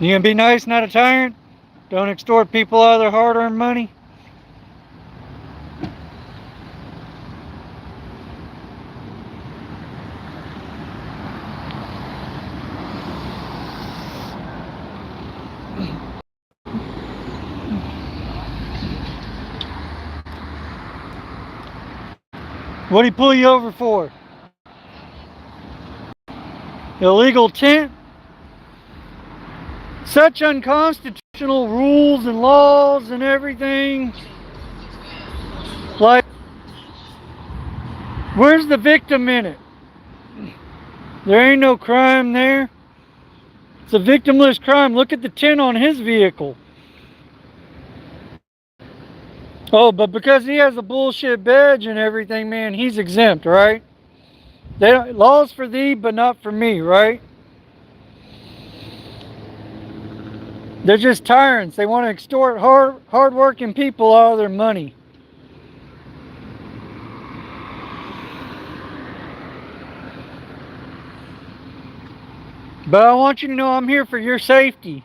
You gonna be nice, not a tyrant? Don't extort people out of their hard-earned money? What'd he pull you over for? Illegal tent? Such unconstitutional rules and laws and everything. Like, where's the victim in it? There ain't no crime there. It's a victimless crime. Look at the tint on his vehicle. Oh, but because he has a bullshit badge and everything, man, he's exempt, right? Laws for thee, but not for me, right? They're just tyrants. They want to extort hard-working people out of their money. But I want you to know I'm here for your safety.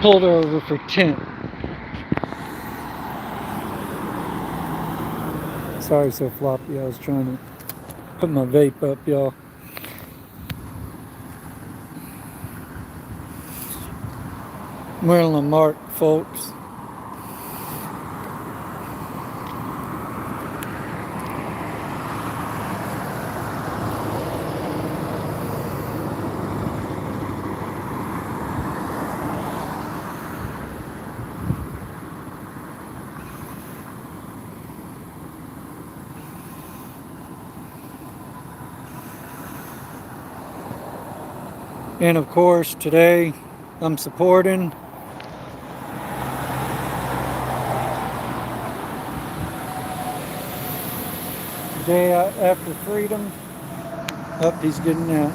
Pulled her over for tint. Sorry, so floppy. I was trying to put my vape up, y'all. We're in Lamarck, folks. And of course, today I'm supporting the day after freedom. Up, he's getting out.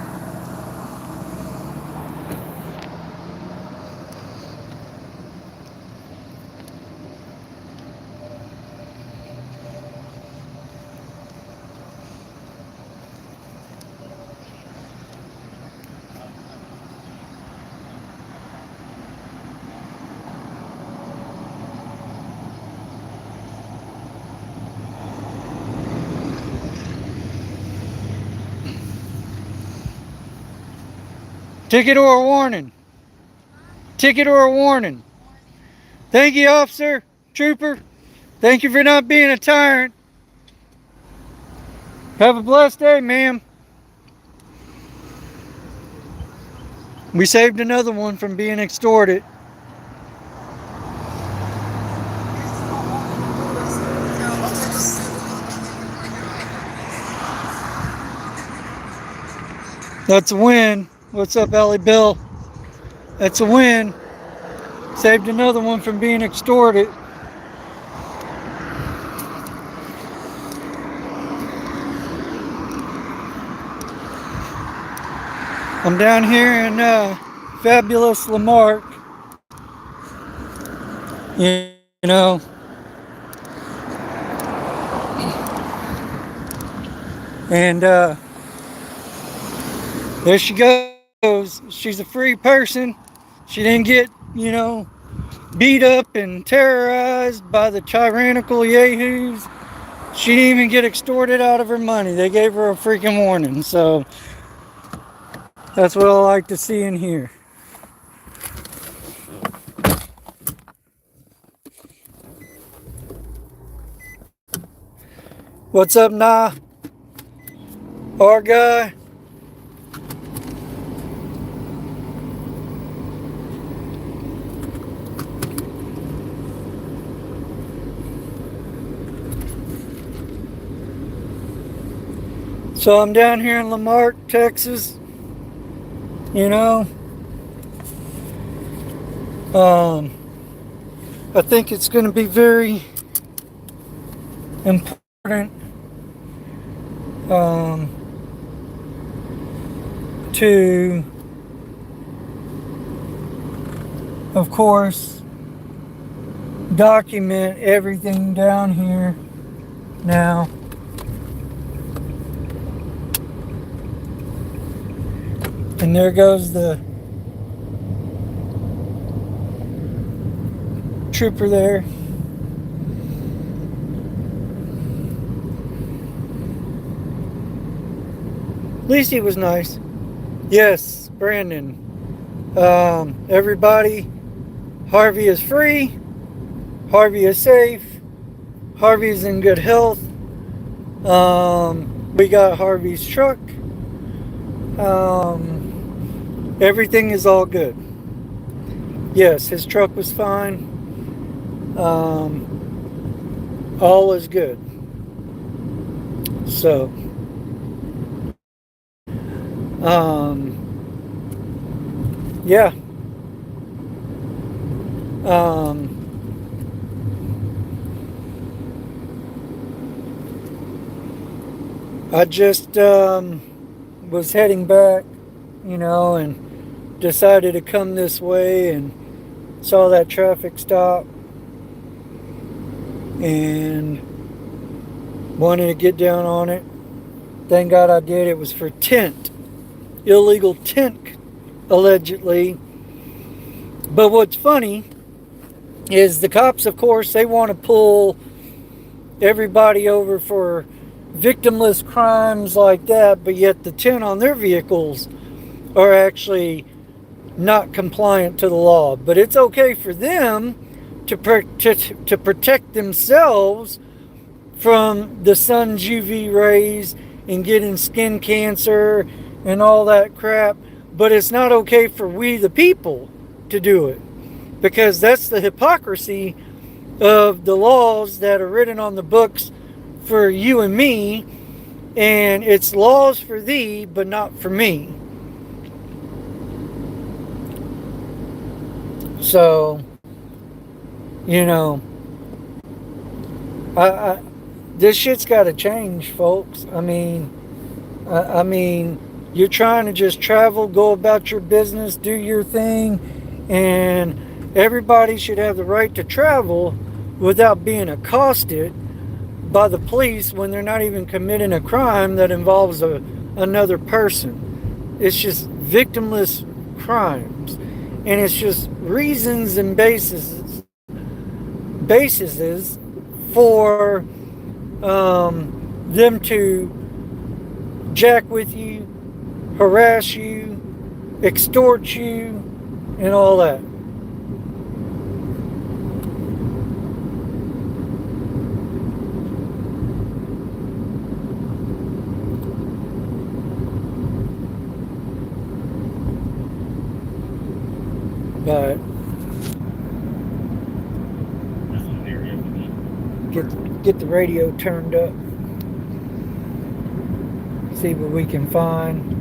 Ticket or a warning? Ticket or a warning? Thank you, officer, trooper. Thank you for not being a tyrant. Have a blessed day, ma'am. We saved another one from being extorted. That's a win. What's up, Ellie Bill? That's a win. Saved another one from being extorted. I'm down here in fabulous Lamarck. You know. And there she goes. She's a free person. She didn't get, beat up and terrorized by the tyrannical yahoos. She didn't even get extorted out of her money. They gave her a freaking warning. So that's what I like to see in here. What's up, Nah? Our guy? So I'm down here in Lamarck, Texas. I think it's going to be very important to of course, document everything down here now. And there goes the trooper there. At least he was nice. Yes, Brandon. Everybody, Harvey is free. Harvey is safe. Harvey is in good health. We got Harvey's truck. Everything is all good. Yes, his truck was fine. All is good. So, yeah. I just was heading back, and decided to come this way and saw that traffic stop and wanted to get down on it. Thank God I did. It was for tent, illegal tent, allegedly. But what's funny is the cops, of course, they want to pull everybody over for victimless crimes like that, but yet the tent on their vehicles are actually not compliant to the law. But it's okay for them to protect themselves from the sun's UV rays and getting skin cancer and all that crap. But it's not okay for we the people to do it, because that's the hypocrisy of the laws that are written on the books for you and me, and it's laws for thee but not for me. So, this shit's got to change, folks. I mean, you're trying to just travel, go about your business, do your thing, and everybody should have the right to travel without being accosted by the police when they're not even committing a crime that involves another person. It's just victimless crimes, and it's just reasons and bases for them to jack with you, harass you, extort you, and all that. But get the radio turned up. See what we can find.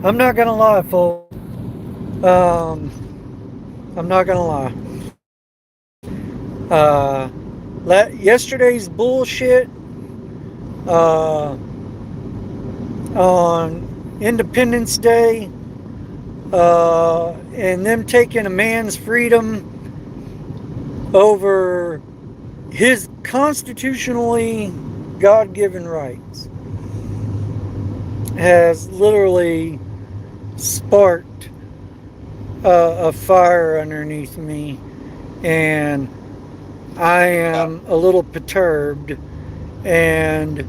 I'm not gonna lie, folks. I'm not gonna lie. Yesterday's bullshit on Independence Day, and them taking a man's freedom over his constitutionally God-given rights has literally sparked a fire underneath me, and I am a little perturbed, and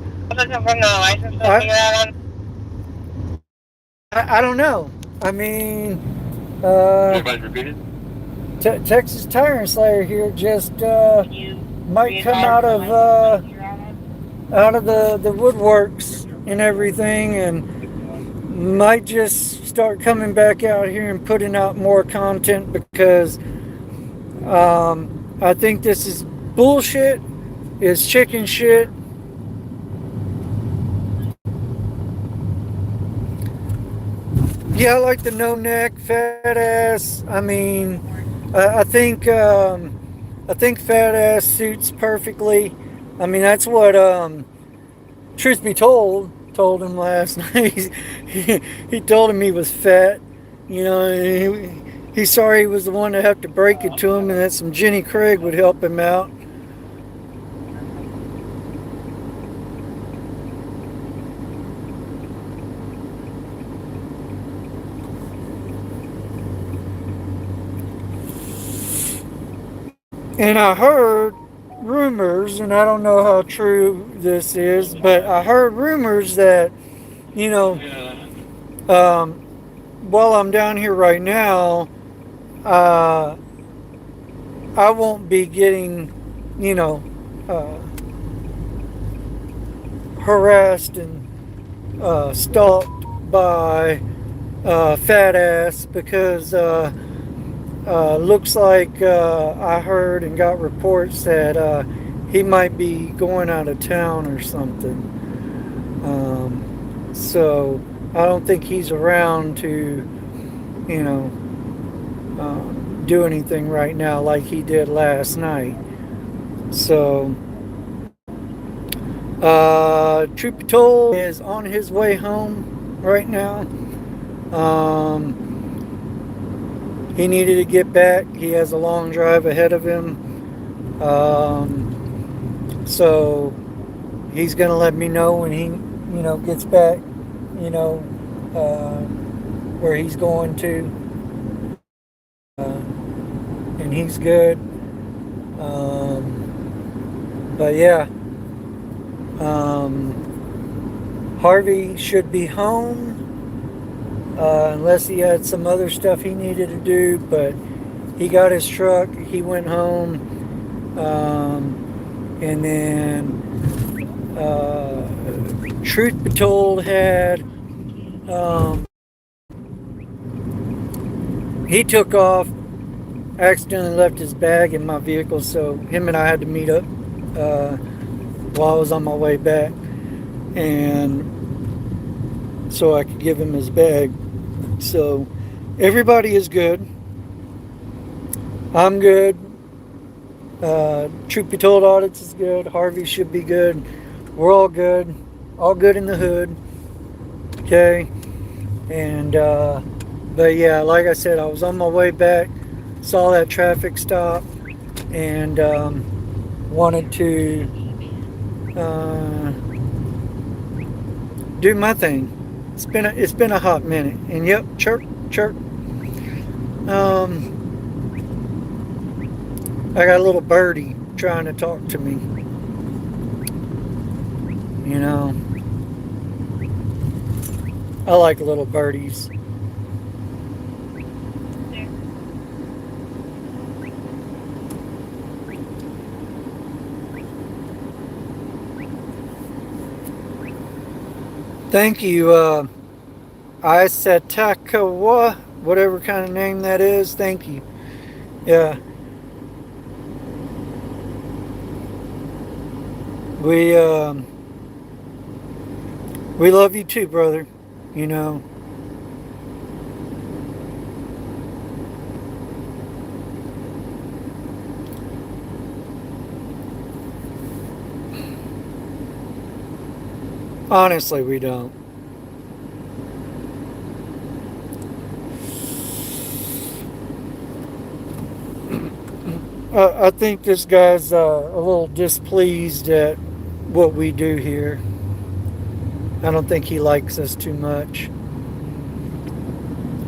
I don't know. I mean, Texas Tyrant Slayer here just might come out of the woodworks and everything, and might just start coming back out here and putting out more content, because I think this is bullshit. It's chicken shit. Yeah, I like the no neck, fat ass. I mean, I think fat ass suits perfectly. I mean, that's what truth be told him last night. He told him he was fat, You know, he's sorry he was the one to have to break it to him, and that some Jenny Craig would help him out. And I heard rumors, and I don't know how true this is, but I heard rumors that, you know, um, while I'm down here right now, uh, I won't be getting, you know, uh, harassed and stalked by fat ass because looks like I heard and got reports that he might be going out of town or something. So I don't think he's around to, you know, do anything right now like he did last night. So, truth be told, is on his way home right now. He needed to get back. He has a long drive ahead of him. So he's gonna let me know when he, gets back. You know, uh, where he's going to, and he's good. But yeah, Harvey should be home unless he had some other stuff he needed to do. But he got his truck. He went home, and then, truth be told, had he took off, accidentally left his bag in my vehicle, so him and I had to meet up while I was on my way back, and so I could give him his bag. So everybody is good. I'm good. Truth be told, audits is good. Harvey should be good. We're all good. All good in the hood. Okay. And, but yeah, like I said, I was on my way back, saw that traffic stop, and wanted to do my thing. It's been a hot minute, and yep, chirp chirp. I got a little birdie trying to talk to me. You know, I like little birdies. Thank you, Isatakawa, whatever kind of name that is. Thank you. Yeah, we we love you too, brother. You know, honestly, we don't. I think this guy's a little displeased at what we do here. I don't think he likes us too much.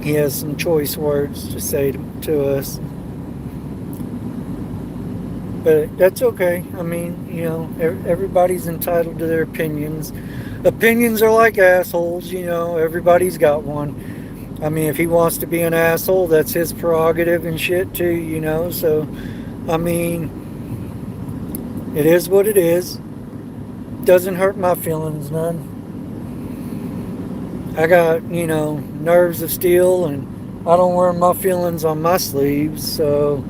He has some choice words to say to us, but that's okay. I mean, everybody's entitled to their opinions. Opinions are like assholes, everybody's got one. I mean, if he wants to be an asshole, that's his prerogative and shit too. So, I mean, it is what it is. Doesn't hurt my feelings none. I got, nerves of steel, and I don't wear my feelings on my sleeves, so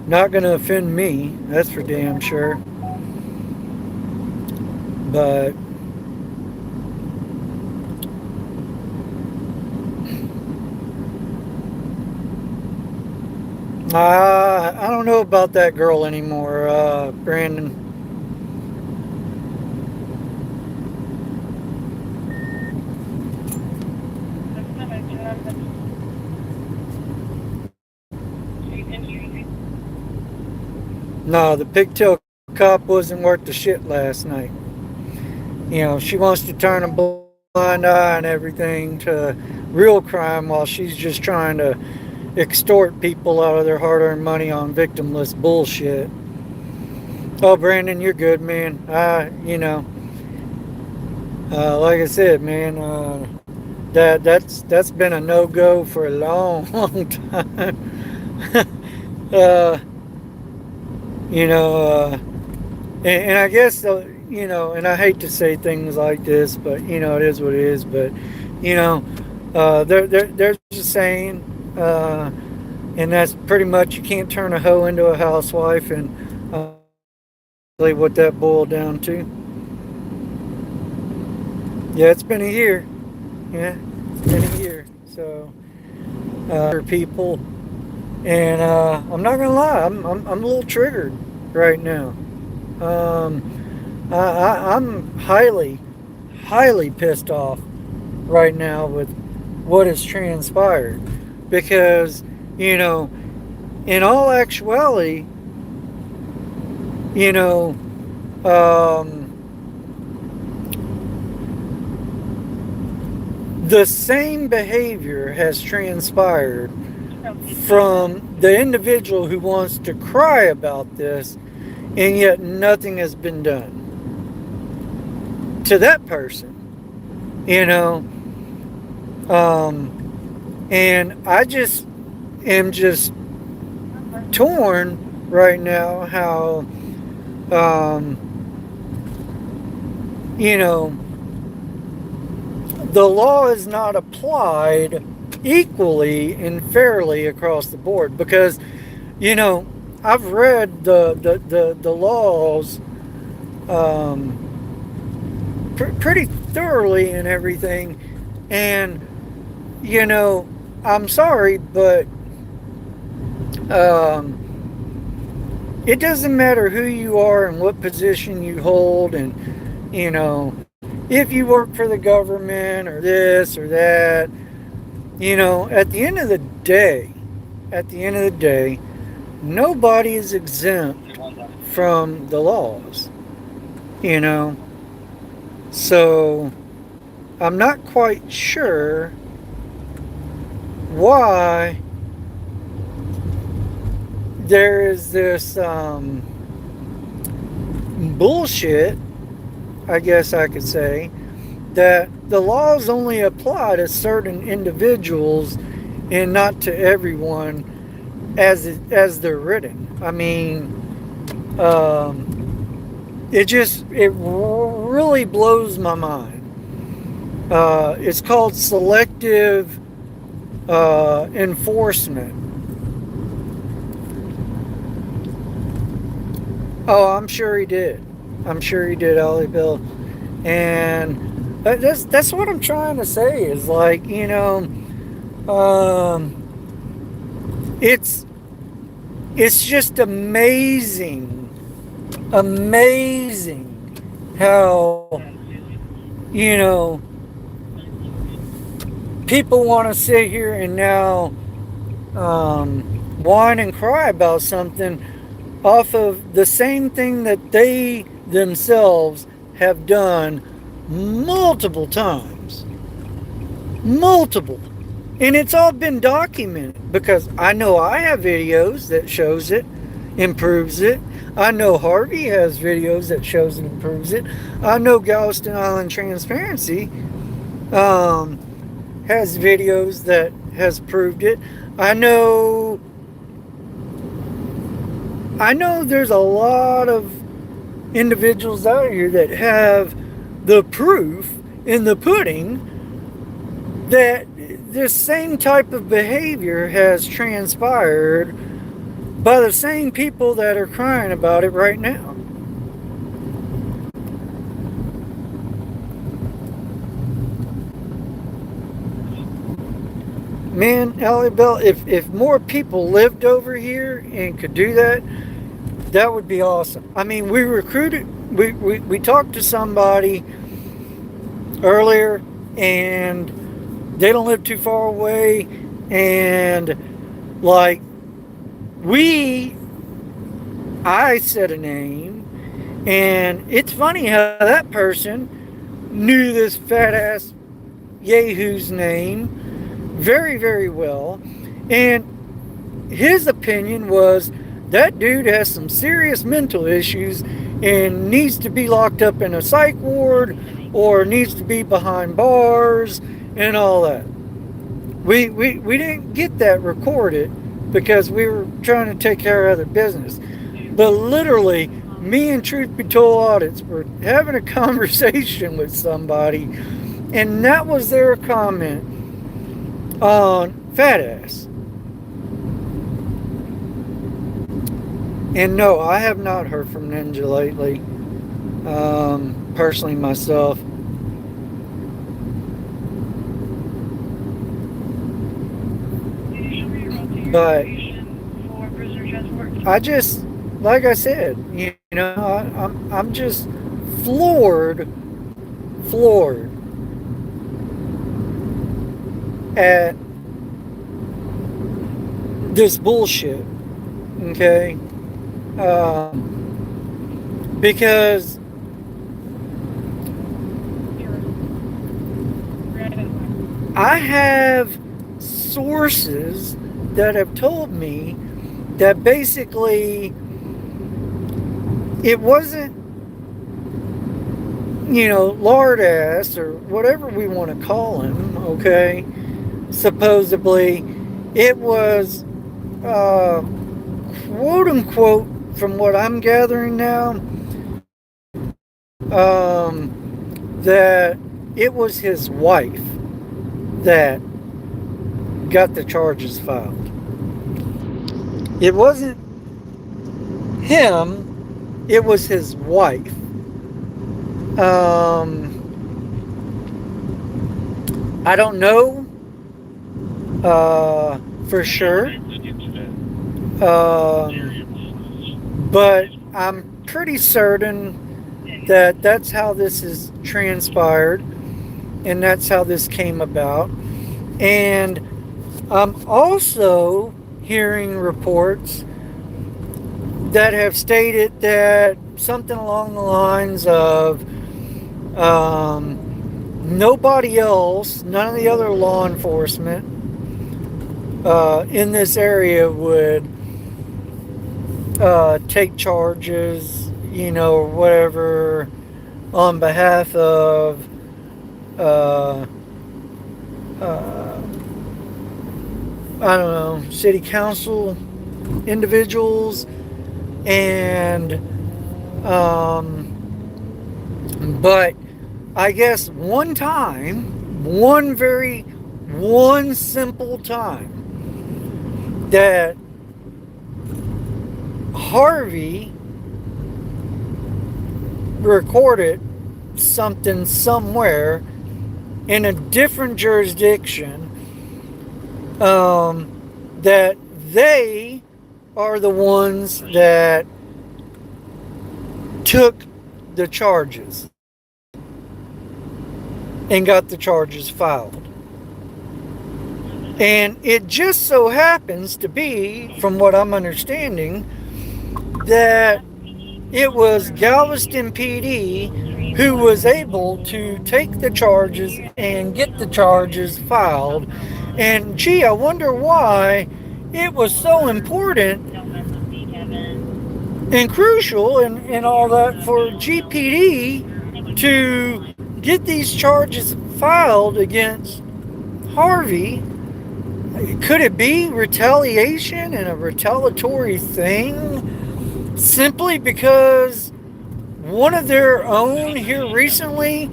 not going to offend me, that's for damn sure. But I don't know about that girl anymore, Brandon. No, the pigtail cop wasn't worth the shit last night. She wants to turn a blind eye and everything to real crime while she's just trying to extort people out of their hard-earned money on victimless bullshit. Oh, Brandon, you're good, man. Like I said, man, that's been a no-go for a long, long time. You know, and I guess, and I hate to say things like this, but it is what it is. But there's a saying, and that's pretty much you can't turn a hoe into a housewife, and really what that boiled down to. Yeah, it's been a year. Yeah, it's been a year. So, for people, and I'm not gonna lie, I'm a little triggered right now. I'm highly pissed off right now with what has transpired because in all actuality, the same behavior has transpired from the individual who wants to cry about this, and yet nothing has been done to that person. And I just am just torn right now how the law is not applied equally and fairly across the board because I've read the laws pretty thoroughly and everything, and I'm sorry, but it doesn't matter who you are and what position you hold, and if you work for the government or this or that. At the end of the day, nobody is exempt from the laws. So I'm not quite sure why there is this bullshit, I guess I could say, that the laws only apply to certain individuals and not to everyone as they're written. I mean, it really blows my mind. It's called selective enforcement. Oh, I'm sure he did. Ollie Bill. And that's what I'm trying to say is like, it's just amazing how, people want to sit here and now whine and cry about something off of the same thing that they themselves have done multiple times. And it's all been documented because I know I have videos that shows it, improves it. I know Harvey has videos that shows and improves it. I know Galveston Island Transparency has videos that has proved it. I know there's a lot of individuals out here that have the proof in the pudding that this same type of behavior has transpired by the same people that are crying about it right now. Man, Allie Bell, if more people lived over here and could do that, that would be awesome. I mean, we talked to somebody earlier, and they don't live too far away, and like, we I said a name, and it's funny how that person knew this fat ass Yahoo's name very, very well. And his opinion was that dude has some serious mental issues and needs to be locked up in a psych ward or needs to be behind bars and all that. We didn't get that recorded because we were trying to take care of other business. But literally, me and Truth Be Told Audits were having a conversation with somebody, and that was their comment on fat ass. And no, I have not heard from Ninja lately, personally myself. But I just, like I said, I'm just floored at this bullshit. Okay, because I have sources that have told me that basically it wasn't, lard ass or whatever we want to call him, okay? Supposedly, it was, quote unquote, from what I'm gathering now, that it was his wife that got the charges filed. It wasn't him, it was his wife. I don't know for sure, but I'm pretty certain that that's how this is transpired and that's how this came about. And I'm also hearing reports that have stated that something along the lines of nobody else, none of the other law enforcement in this area would take charges, or whatever on behalf of I don't know, city council individuals, and but I guess one simple time that Harvey recorded something somewhere in a different jurisdiction, that they are the ones that took the charges and got the charges filed. And it just so happens to be, from what I'm understanding, that it was Galveston PD who was able to take the charges and get the charges filed. And gee, I wonder why it was so important and crucial and all that for GPD to get these charges filed against Harvey. Could it be retaliation and a retaliatory thing simply because one of their own here recently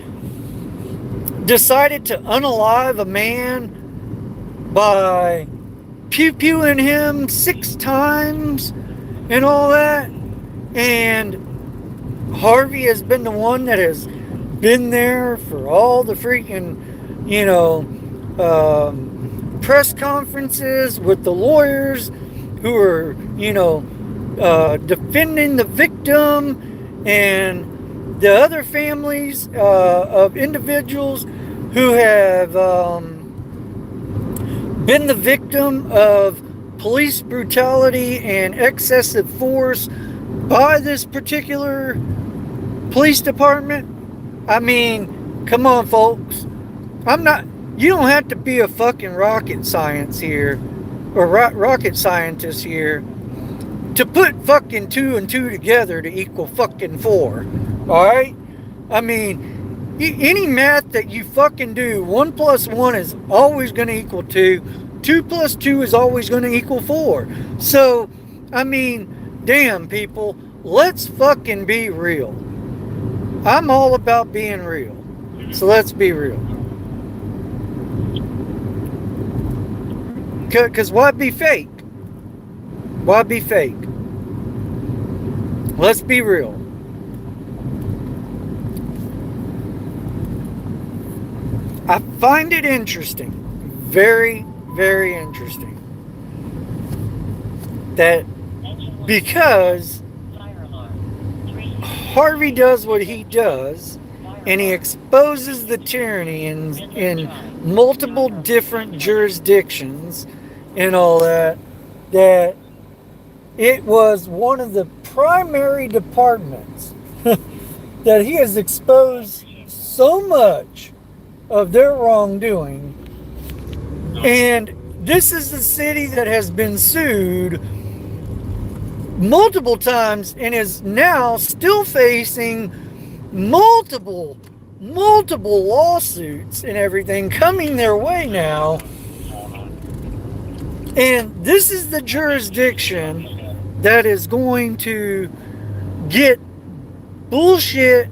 decided to unalive a man by pew-pewing him 6 times and all that? And Harvey has been the one that has been there for all the freaking, press conferences with the lawyers who are, defending the victim and the other families of individuals who have been the victim of police brutality and excessive force by this particular police department. I mean, come on, folks. I'm not. You don't have to be a fucking rocket science here, or rocket scientist here, to put fucking 2 and 2 together to equal fucking 4. All right. I mean, any math that you fucking do, 1 plus 1 is always going to equal 2. 2 plus 2 is always going to equal 4. So, I mean, damn, people, let's fucking be real. I'm all about being real. So let's be real. Because why be fake? Why be fake? Let's be real. I find it interesting, very, very interesting, that because Harvey does what he does, and he exposes the tyranny in multiple different jurisdictions and all that, that it was one of the primary departments that he has exposed so much of their wrongdoing. And this is the city that has been sued multiple times and is now still facing multiple lawsuits and everything coming their way now. And this is the jurisdiction that is going to get bullshit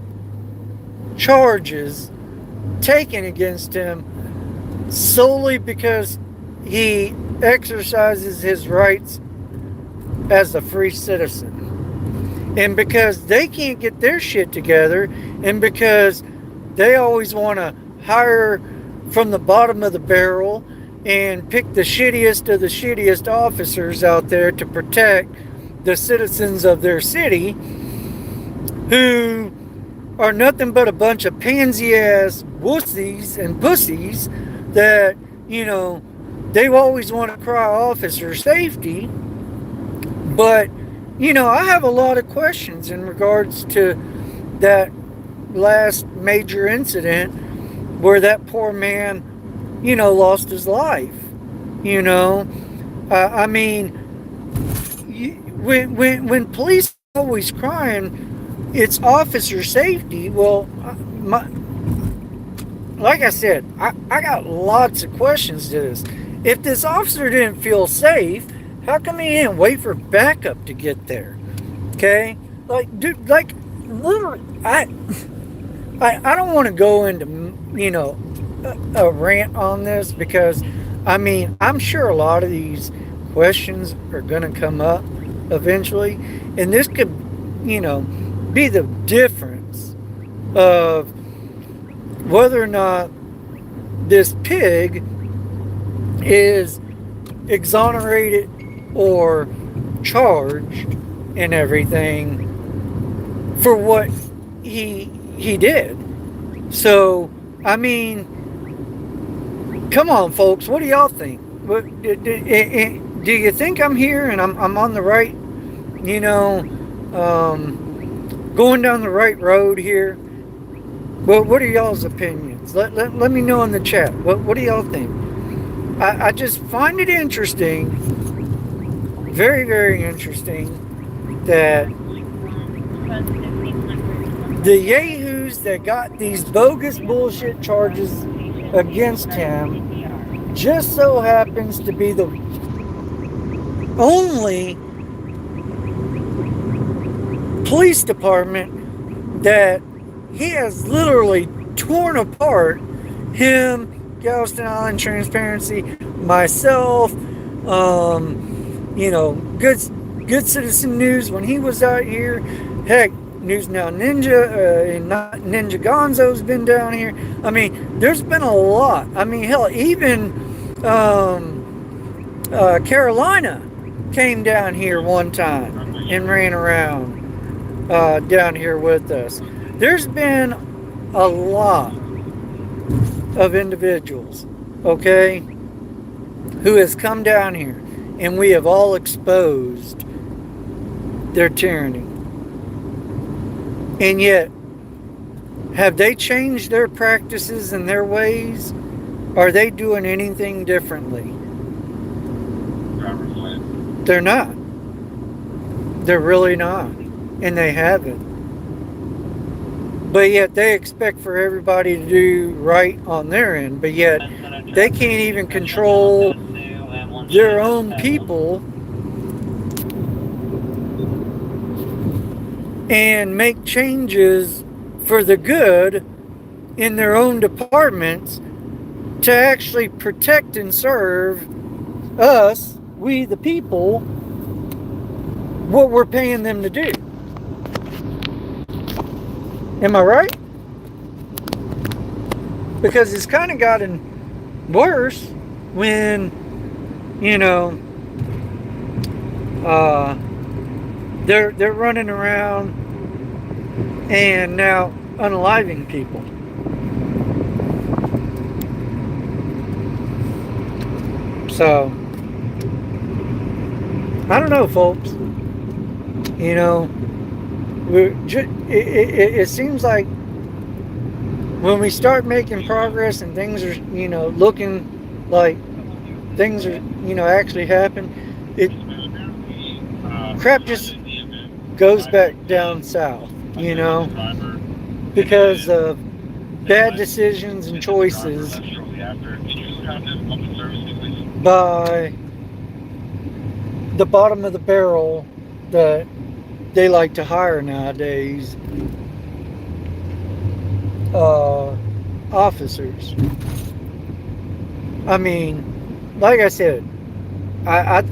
charges taken against him solely because he exercises his rights as a free citizen. And because they can't get their shit together, and because they always want to hire from the bottom of the barrel and pick the shittiest of the shittiest officers out there to protect the citizens of their city, who are nothing but a bunch of pansy-ass wussies and pussies that, you know, they always want to cry officer safety. But, you know, I have a lot of questions in regards to that last major incident where that poor man, you know, lost his life. You know, I mean, when police are always crying, it's officer safety. Well, like I said, I got lots of questions to this. If this officer didn't feel safe, how come he didn't wait for backup to get there? Okay, like, dude, like, literally, I don't want to go into, you know, a rant on this, because I mean, I'm sure a lot of these questions are going to come up eventually, and this could, you know, be the difference of whether or not this pig is exonerated or charged and everything for what he did. So, I mean, come on, folks, what do y'all think? What, do you think I'm here and I'm on the right, you know, going down the right road here? Well, what are y'all's opinions? Let me know in the chat. What do y'all think? I just find it interesting, very, very interesting, that the yahoos that got these bogus bullshit charges against him just so happens to be the only police department that he has literally torn apart. Him, Galveston Island Transparency, myself, you know, Good Citizen News when he was out here. Heck, News Now Ninja and Ninja Gonzo's been down here. I mean, there's been a lot. I mean, hell, even Carolina came down here one time and ran around down here with us. There's been a lot of individuals, okay, who has come down here, and we have all exposed their tyranny. And yet, have they changed their practices and their ways? Are they doing anything differently? They're not. They're really not. And they haven't. But yet they expect for everybody to do right on their end. But yet they can't even control their own people and make changes for the good in their own departments to actually protect and serve us, we the people, what we're paying them to do. Am I right? Because it's kind of gotten worse when, you know, they're running around and now unaliving people. So, I don't know, folks. You know, it seems like when we start making progress and things are, you know, looking like things are, you know, actually happen, crap just goes back down south, you know, because of bad decisions and choices by the bottom of the barrel that they like to hire nowadays, officers. I mean, like I said, I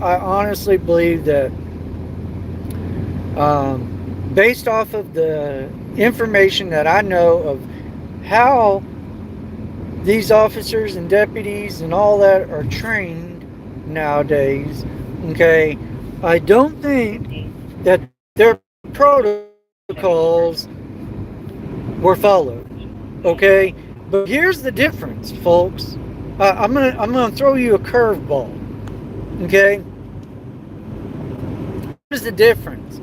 honestly believe that based off of the information that I know of how these officers and deputies and all that are trained nowadays, okay, I don't think that their protocols were followed, okay? But here's the difference, folks. I'm gonna throw you a curveball, okay? Here's the difference.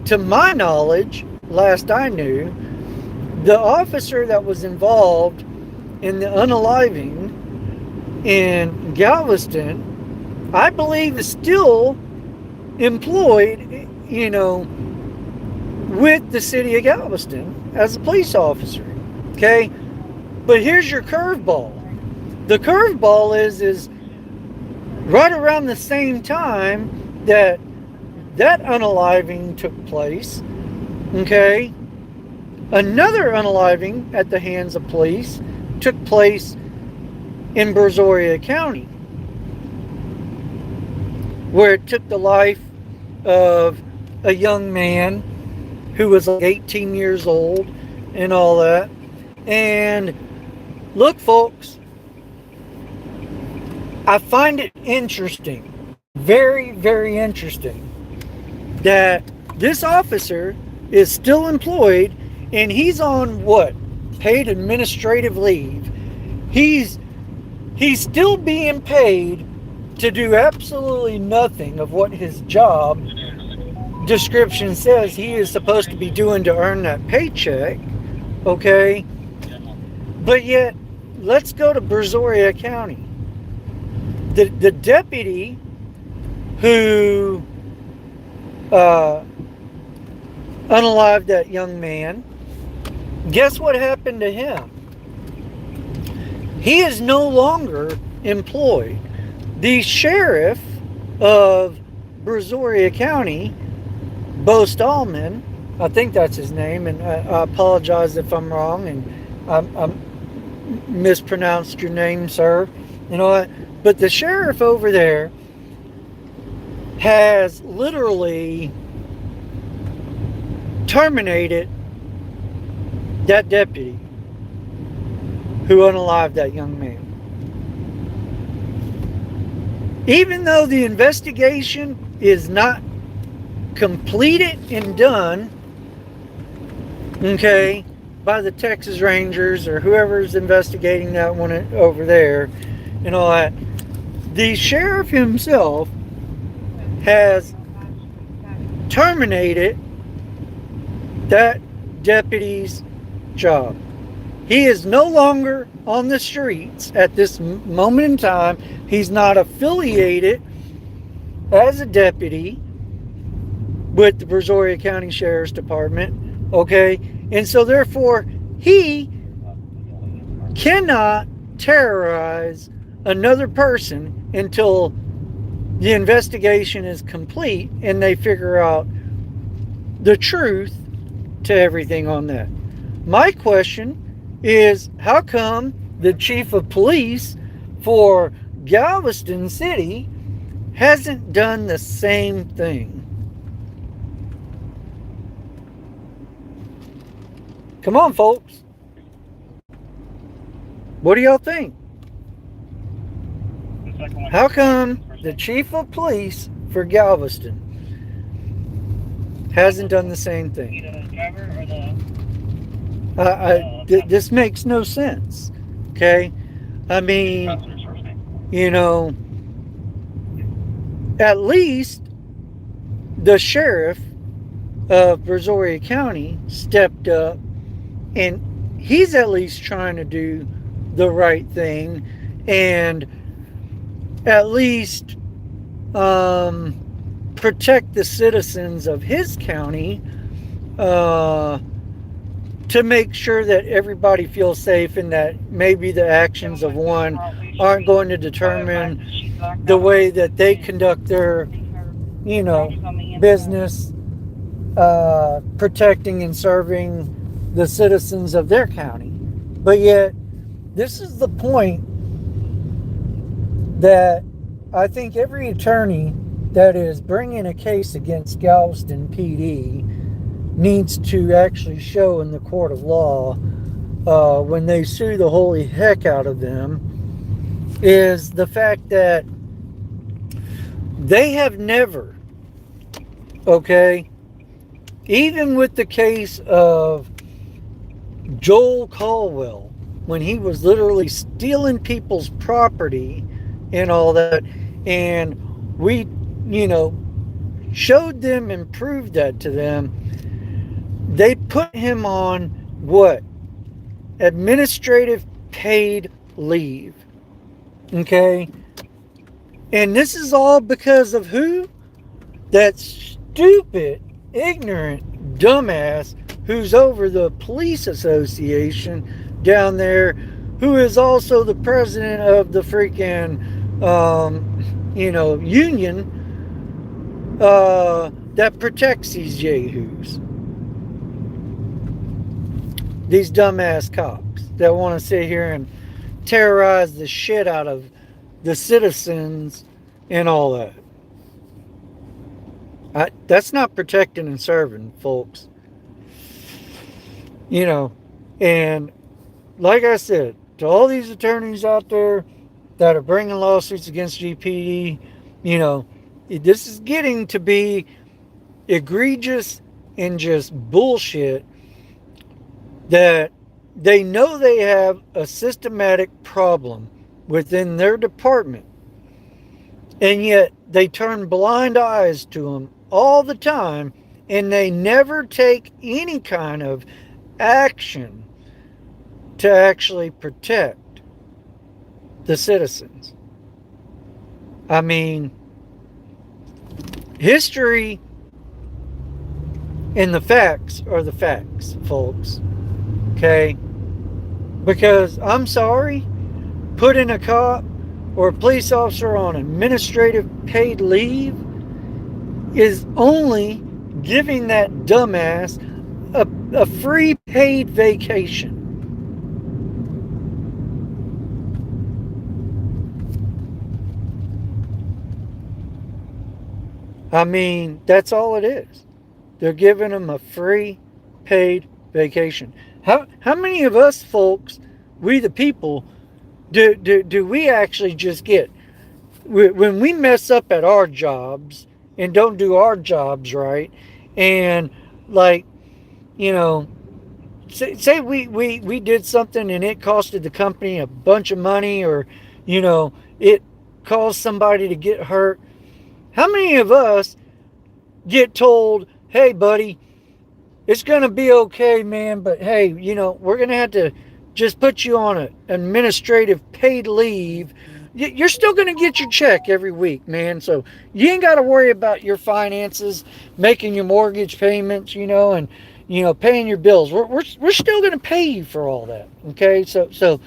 To my knowledge, last I knew, the officer that was involved in the unaliving in Galveston, I believe is still employed, you know, with the city of Galveston as a police officer. Okay? But here's your curveball. The curveball is right around the same time that unaliving took place, okay, another unaliving at the hands of police took place in Brazoria County, where it took the life of a young man who was like 18 years old and all that. And look, folks, I find it interesting, very, very interesting, that this officer is still employed and he's on what? Paid administrative leave. He's still being paid to do absolutely nothing of what his job description says he is supposed to be doing to earn that paycheck, okay? But yet, let's go to Brazoria County. The deputy who unalived that young man, guess what happened to him? He is no longer employed. The sheriff of Brazoria County, Bo Stallman, I think that's his name, and I apologize if I'm wrong and I mispronounced your name, sir. You know what? But the sheriff over there has literally terminated that deputy who unalived that young man. Even though the investigation is not completed and done, okay, by the Texas Rangers or whoever's investigating that one over there and all that, the sheriff himself has terminated that deputy's job. He is no longer on the streets at this moment in time. He's not affiliated as a deputy with the Brazoria County Sheriff's Department, okay? And so therefore, he cannot terrorize another person until the investigation is complete and they figure out the truth to everything on that. My question is, how come the chief of police for Galveston City hasn't done the same thing? Come on, folks. What do y'all think? How come the chief of police for Galveston hasn't done the same thing? This makes no sense. Okay? I mean, you know, at least the sheriff of Brazoria County stepped up, and he's at least trying to do the right thing and at least protect the citizens of his county, to make sure that everybody feels safe and that maybe the actions of one aren't going to determine the way that they conduct their, business, protecting and serving the citizens of their county. But yet, this is the point that I think every attorney that is bringing a case against Galveston PD needs to actually show in the court of law, when they sue the holy heck out of them, is the fact that they have never, okay, even with the case of Joel Caldwell, when he was literally stealing people's property and all that, and we, showed them and proved that to them, they put him on what? Administrative paid leave. Okay? And this is all because of who? That stupid, ignorant dumbass who's over the police association down there, who is also the president of the freaking, union that protects these yahoos. These dumbass cops that want to sit here and terrorize the shit out of the citizens and all that. That's not protecting and serving, folks. And like I said, to all these attorneys out there that are bringing lawsuits against GPD, this is getting to be egregious and just bullshit, that they know they have a systematic problem within their department, and yet they turn blind eyes to them all the time, and they never take any kind of action to actually protect the citizens. I mean, history and the facts are the facts, folks. Okay? Because I'm sorry, putting a cop or a police officer on administrative paid leave is only giving that dumbass a free paid vacation. I mean, that's all it is. They're giving them a free paid vacation. How many of us folks, we the people, do we actually just get, when we mess up at our jobs and don't do our jobs right, and say we did something and it costed the company a bunch of money, or it caused somebody to get hurt, how many of us get told, hey buddy, it's gonna be okay, man. But hey, we're gonna have to just put you on an administrative paid leave. You're still gonna get your check every week, man. So you ain't got to worry about your finances, making your mortgage payments, and paying your bills. We're still gonna pay you for all that. Okay, so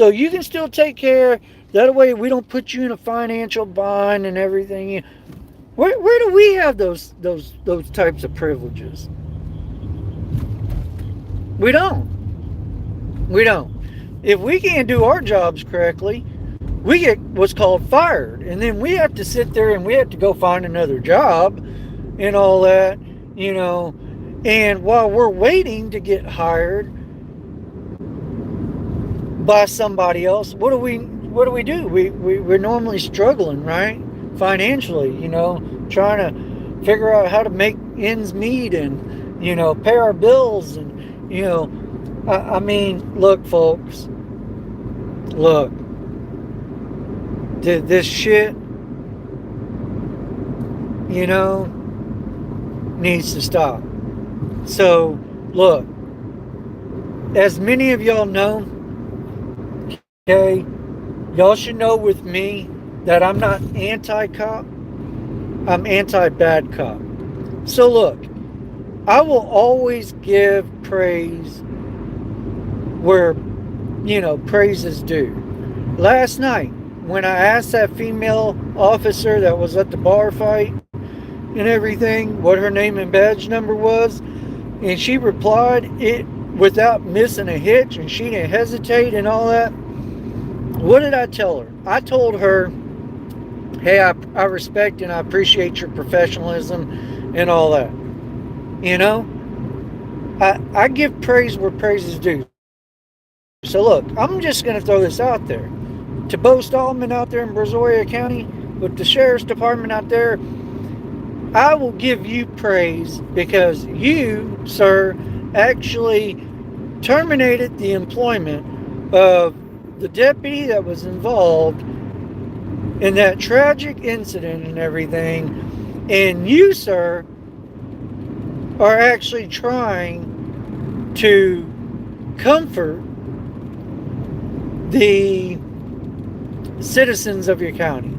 you can still take care. That way we don't put you in a financial bind and everything. Where do we have those types of privileges? We don't. We don't. If we can't do our jobs correctly, we get what's called fired. And then we have to sit there and we have to go find another job and all that, you know. And while we're waiting to get hired by somebody else, what do? We're normally struggling, right? Financially, trying to figure out how to make ends meet and, pay our bills and, I mean, look, folks, look, this shit, needs to stop. So, look, as many of y'all know, okay, y'all should know with me that I'm not anti cop, I'm anti bad cop. So, look, I will always give praise where, praise is due. Last night, when I asked that female officer that was at the bar fight and everything what her name and badge number was, and she replied it without missing a hitch, and she didn't hesitate and all that. What did I tell her? I told her, hey, I respect and I appreciate your professionalism and all that. I give praise where praise is due. So look, I'm just going to throw this out there. To Bo Stallman out there in Brazoria County, with the Sheriff's Department out there, I will give you praise because you, sir, actually terminated the employment of the deputy that was involved in that tragic incident and everything. And you, sir, are actually trying to comfort the citizens of your county,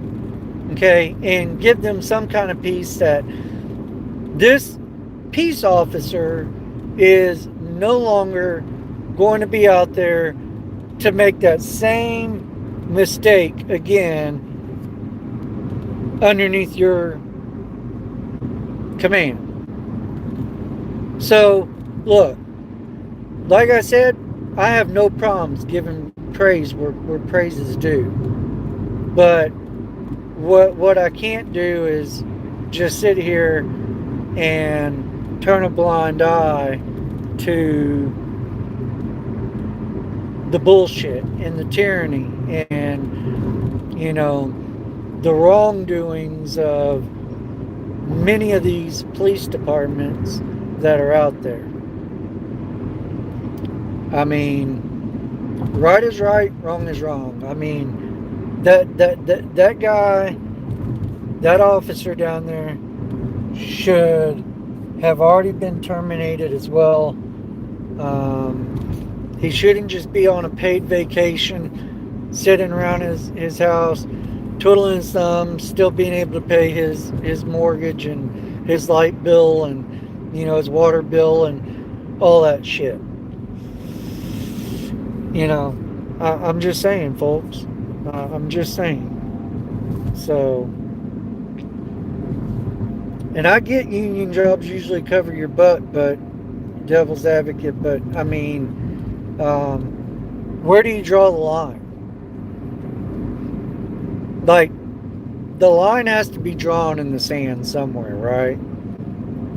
okay, and give them some kind of peace that this peace officer is no longer going to be out there to make that same mistake again underneath your command. So, look, like I said, I have no problems giving praise where praise is due. But what I can't do is just sit here and turn a blind eye to the bullshit and the tyranny and, the wrongdoings of many of these police departments that are out there. I mean, right is right, wrong is wrong. I mean, that guy, that officer down there should have already been terminated as well. He shouldn't just be on a paid vacation, sitting around his house, twiddling his thumbs, still being able to pay his mortgage and his light bill and, his water bill and all that shit. I'm just saying, folks. I'm just saying. So, and I get union jobs usually cover your butt, but devil's advocate, but I mean, where do you draw the line? Like, the line has to be drawn in the sand somewhere, right?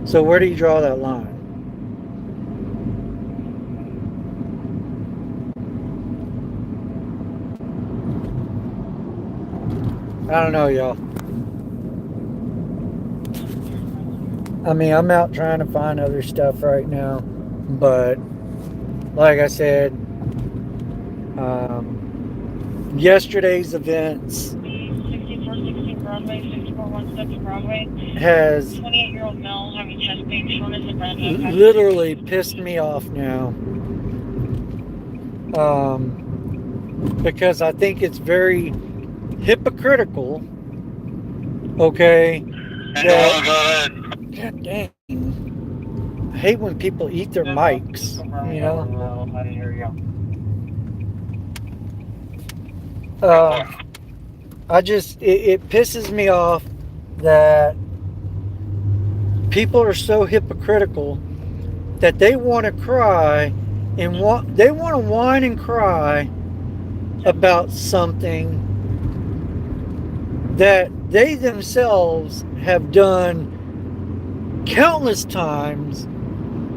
So where do you draw that line? I don't know, y'all. I mean, I'm out trying to find other stuff right now, but like I said, yesterday's events. 6416 Broadway, 6417 Broadway. has 28-year-old male having chest pain, shortness of breath. literally pissed me off now. Because I think it's very hypocritical. Okay. That, God dang. I hate when people eat their mics, you know. It pisses me off that people are so hypocritical that they want to cry and they want to whine and cry about something that they themselves have done countless times,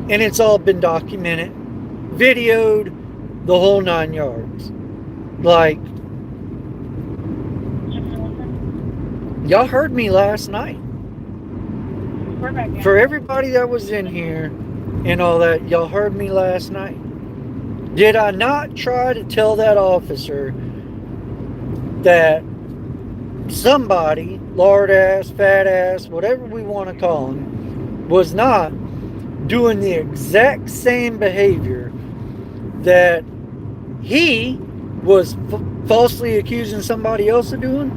and it's all been documented, videoed, the whole 9 yards. Like, y'all heard me last night. For everybody that was in here and all that, y'all heard me last night. Did I not try to tell that officer that somebody, lard ass, fat ass, whatever we want to call him, was not doing the exact same behavior that he was falsely accusing somebody else of doing?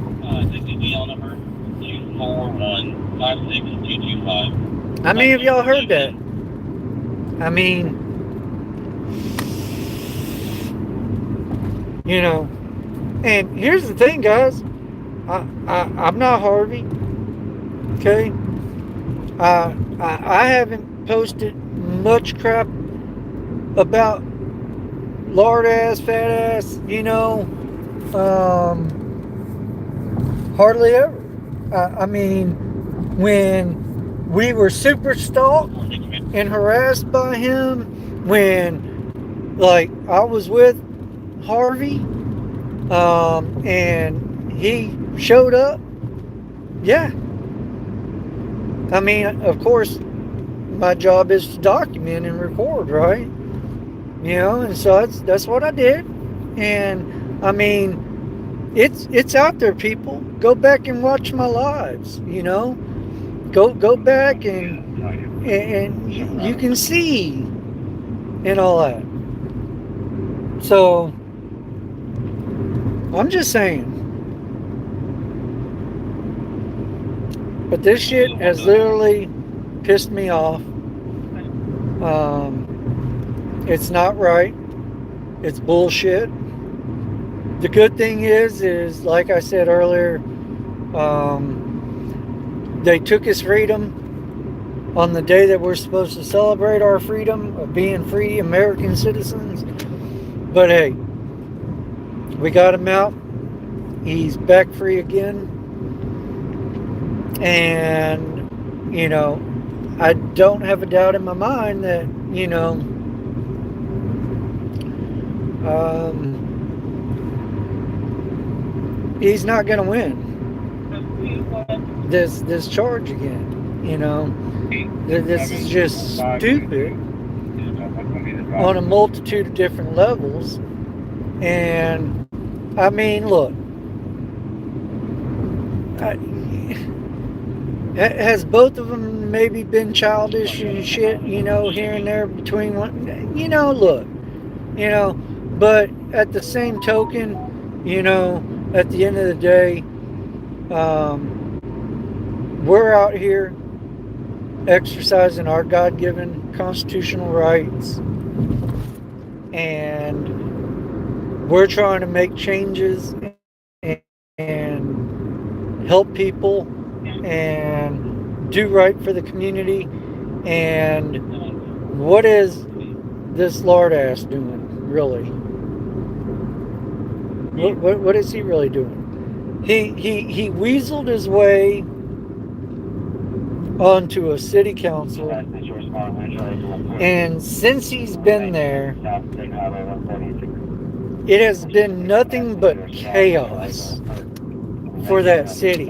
This is DL number 241-56225. How many of y'all heard that? I mean, you know, and here's the thing, guys. I'm not Harvey. Okay? I haven't posted much crap about lard ass, fat ass, you know, hardly ever. I mean, when we were super stalked and harassed by him, when, like, I was with Harvey, and he showed up, yeah. I mean, of course, my job is to document and record, right? You know, and so that's what I did. And I mean, it's out there, people. Go back and watch my lives, you know. Go back and you can see and all that. So I'm just saying. But this shit has literally pissed me off. It's not right. It's bullshit. The good thing is like I said earlier, they took his freedom on the day that we're supposed to celebrate our freedom of being free American citizens. But hey, we got him out. He's back free again. And, you know, I don't have a doubt in my mind that, you know, he's not going to win this charge again. You know, this is just stupid on a multitude of different levels. And I mean, look, has both of them maybe been childish and shit, you know, here and there between one, you know, look, you know, but at the same token, you know, at the end of the day, we're out here exercising our God-given constitutional rights, and we're trying to make changes and help people and do right for the community. And what is this lard ass doing, really? What is he really doing? He weaseled his way onto a city council, and since he's been there, it has been nothing but chaos for that city.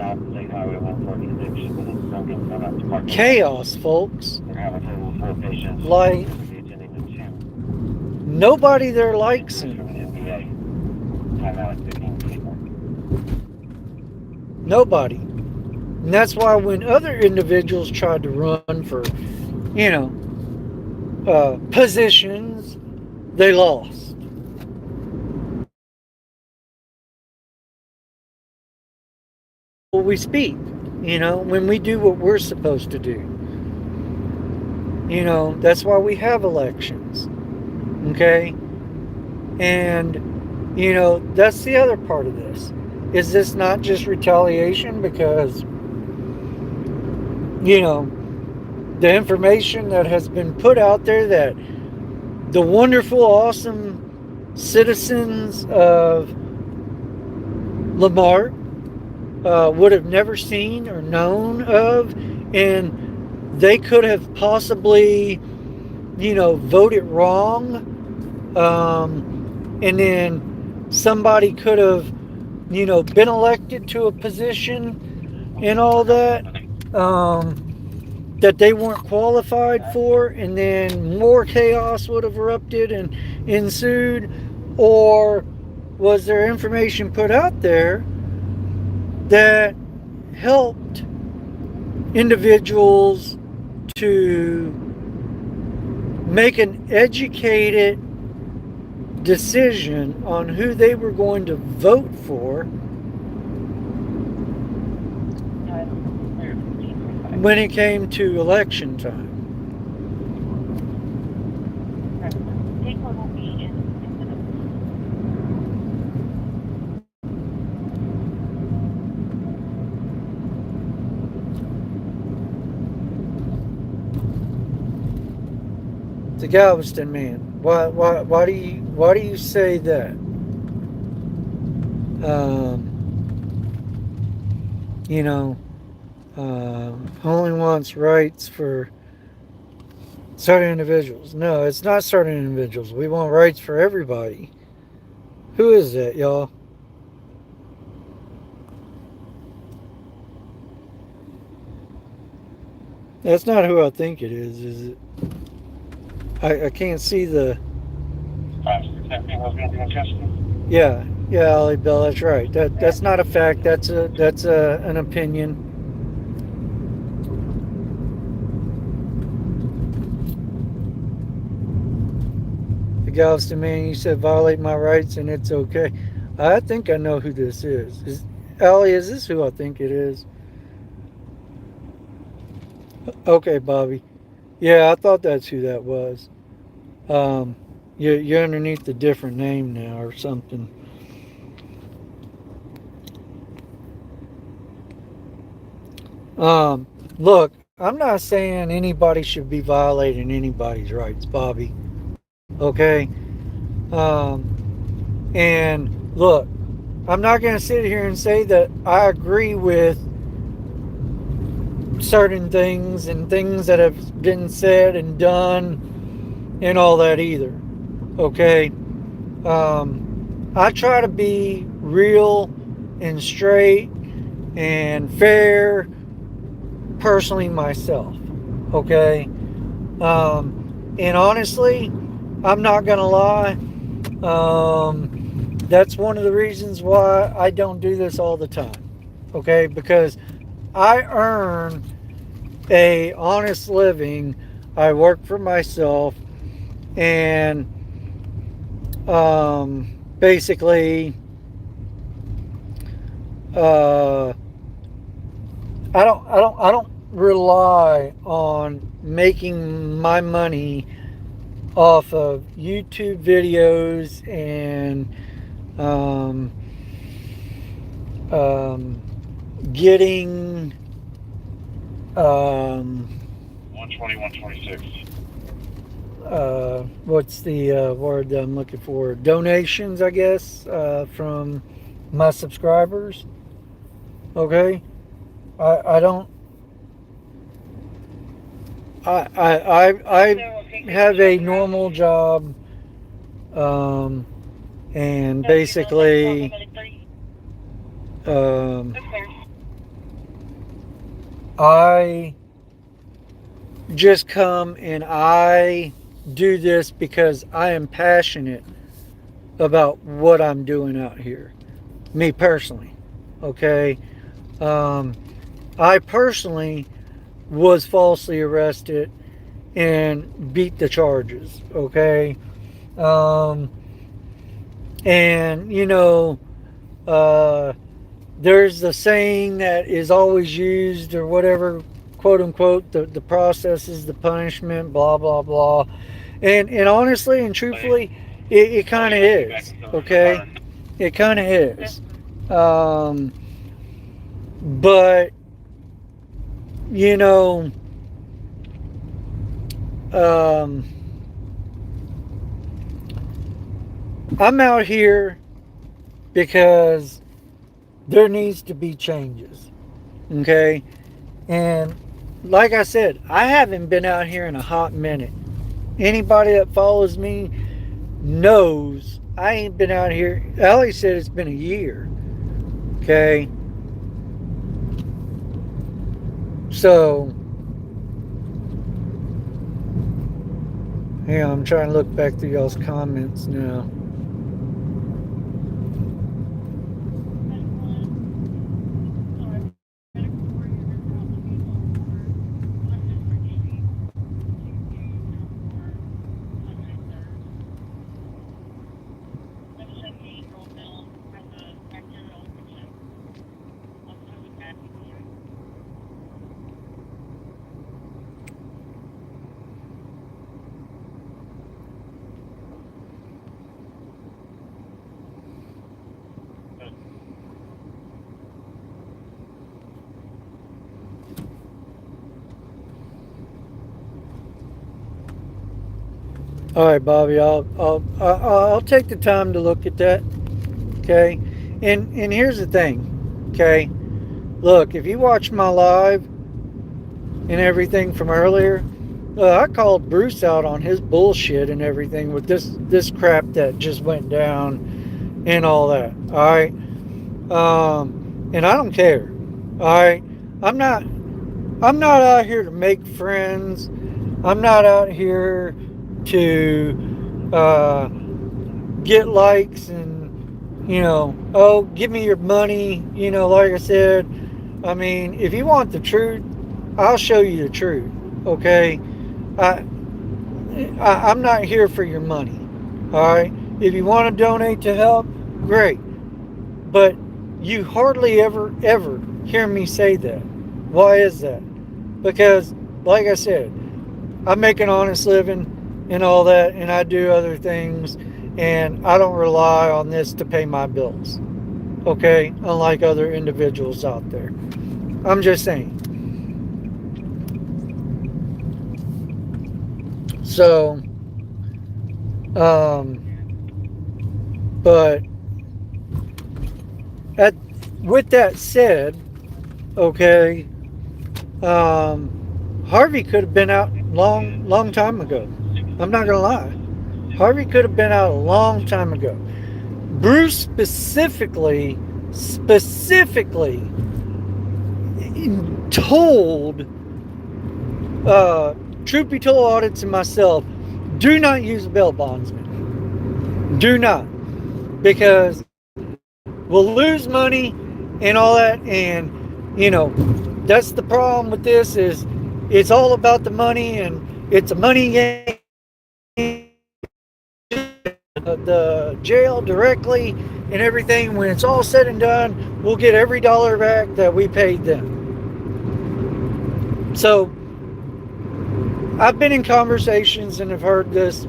Chaos, folks. Like, nobody there likes him. Nobody. And that's why when other individuals tried to run for, you know, positions, they lost. We speak, you know, when we do what we're supposed to do. You know, that's why we have elections. Okay? And, you know, that's the other part of this. Is this not just retaliation? Because, you know, the information that has been put out there that the wonderful, awesome citizens of Lamar would have never seen or known of, and they could have possibly, you know, voted wrong, and then somebody could have, you know, been elected to a position and all that, that they weren't qualified for, and then more chaos would have erupted and ensued? Or was there information put out there that helped individuals to make an educated decision on who they were going to vote for when it came to election time? The Galveston man. Why do you say that? You know, only wants rights for certain individuals. No, it's not certain individuals. We want rights for everybody. Who is that, y'all? That's not who I think it is it? I can't see the... Yeah, Ollie Bell, that's right. That's not a fact. That's an opinion. The Galveston man, you said violate my rights and it's okay. I think I know who this is. Allie, is this who I think it is? Okay, Bobby. Yeah, I thought that's who that was. You're underneath a different name now or something. Look, I'm not saying anybody should be violating anybody's rights, Bobby. Okay? And look, I'm not going to sit here and say that I agree with certain things and things that have been said and done and all that either. Okay? I try to be real and straight and fair personally myself. Okay? And honestly, I'm not gonna lie, that's one of the reasons why I don't do this all the time. Okay? Because I earn a honest living. I work for myself, and basically I don't rely on making my money off of YouTube videos and getting 120, 126. What's the word that I'm looking for? Donations, I guess, from my subscribers. Okay, I don't. I have a normal job, and basically, I just come and I do this because I am passionate about what I'm doing out here. Me personally. Okay? I personally was falsely arrested and beat the charges. Okay. Um, and, uh, there's the saying that is always used or whatever, quote unquote, the process is the punishment, blah, blah, blah. And honestly and truthfully, it kind of is. Okay. It kind of is. Um, but, you know, um, I'm out here because there needs to be changes. Okay. And like I said, I haven't been out here in a hot minute. Anybody that follows me knows I ain't been out here. Ellie said it's been a year. Okay. So, yeah, I'm trying to look back through y'all's comments now. All right, Bobby. I'll take the time to look at that. Okay. And here's the thing. Okay. Look, if you watch my live and everything from earlier, I called Bruce out on his bullshit and everything with this crap that just went down and all that. All right. And I don't care. All right. I'm not. I'm not out here to make friends. I'm not out here to get likes and, oh, give me your money. Like I said, I mean, if you want the truth, I'll show you the truth. Okay. I, I'm not here for your money. All right. If you want to donate to help, great. But you hardly ever hear me say that. Why is that? Because, like I said, I make an honest living and all that, and I do other things, and I don't rely on this to pay my bills. Okay? Unlike other individuals out there. I'm just saying. So, but with that said, okay, Harvey could have been out long time ago. I'm not gonna lie. Harvey could have been out a long time ago. Bruce specifically told Troop Toll Audits and myself, do not use a bail bondsman. Do not. Because we'll lose money and all that, and that's the problem with this is it's all about the money, and it's a money game. The jail directly and everything, when it's all said and done, we'll get every dollar back that we paid them. So I've been in conversations and have heard this,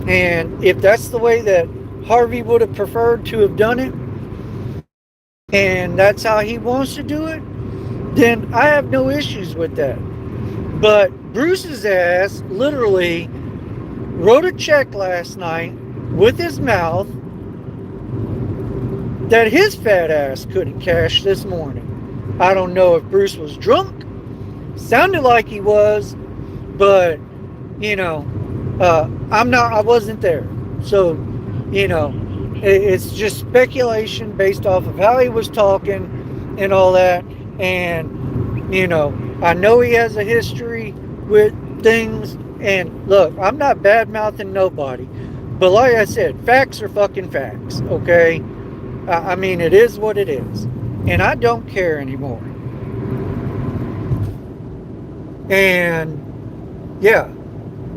and if that's the way that Harvey would have preferred to have done it, and that's how he wants to do it, then I have no issues with that. But Bruce's ass literally wrote a check last night with his mouth that his fat ass couldn't cash this morning. I don't know if Bruce was drunk. Sounded like he was, but I wasn't there. So, it's just speculation based off of how he was talking and all that. And, I know he has a history with things. And look, I'm not bad mouthing nobody. But like I said, facts are fucking facts, okay? I mean, it is what it is. And I don't care anymore. And yeah,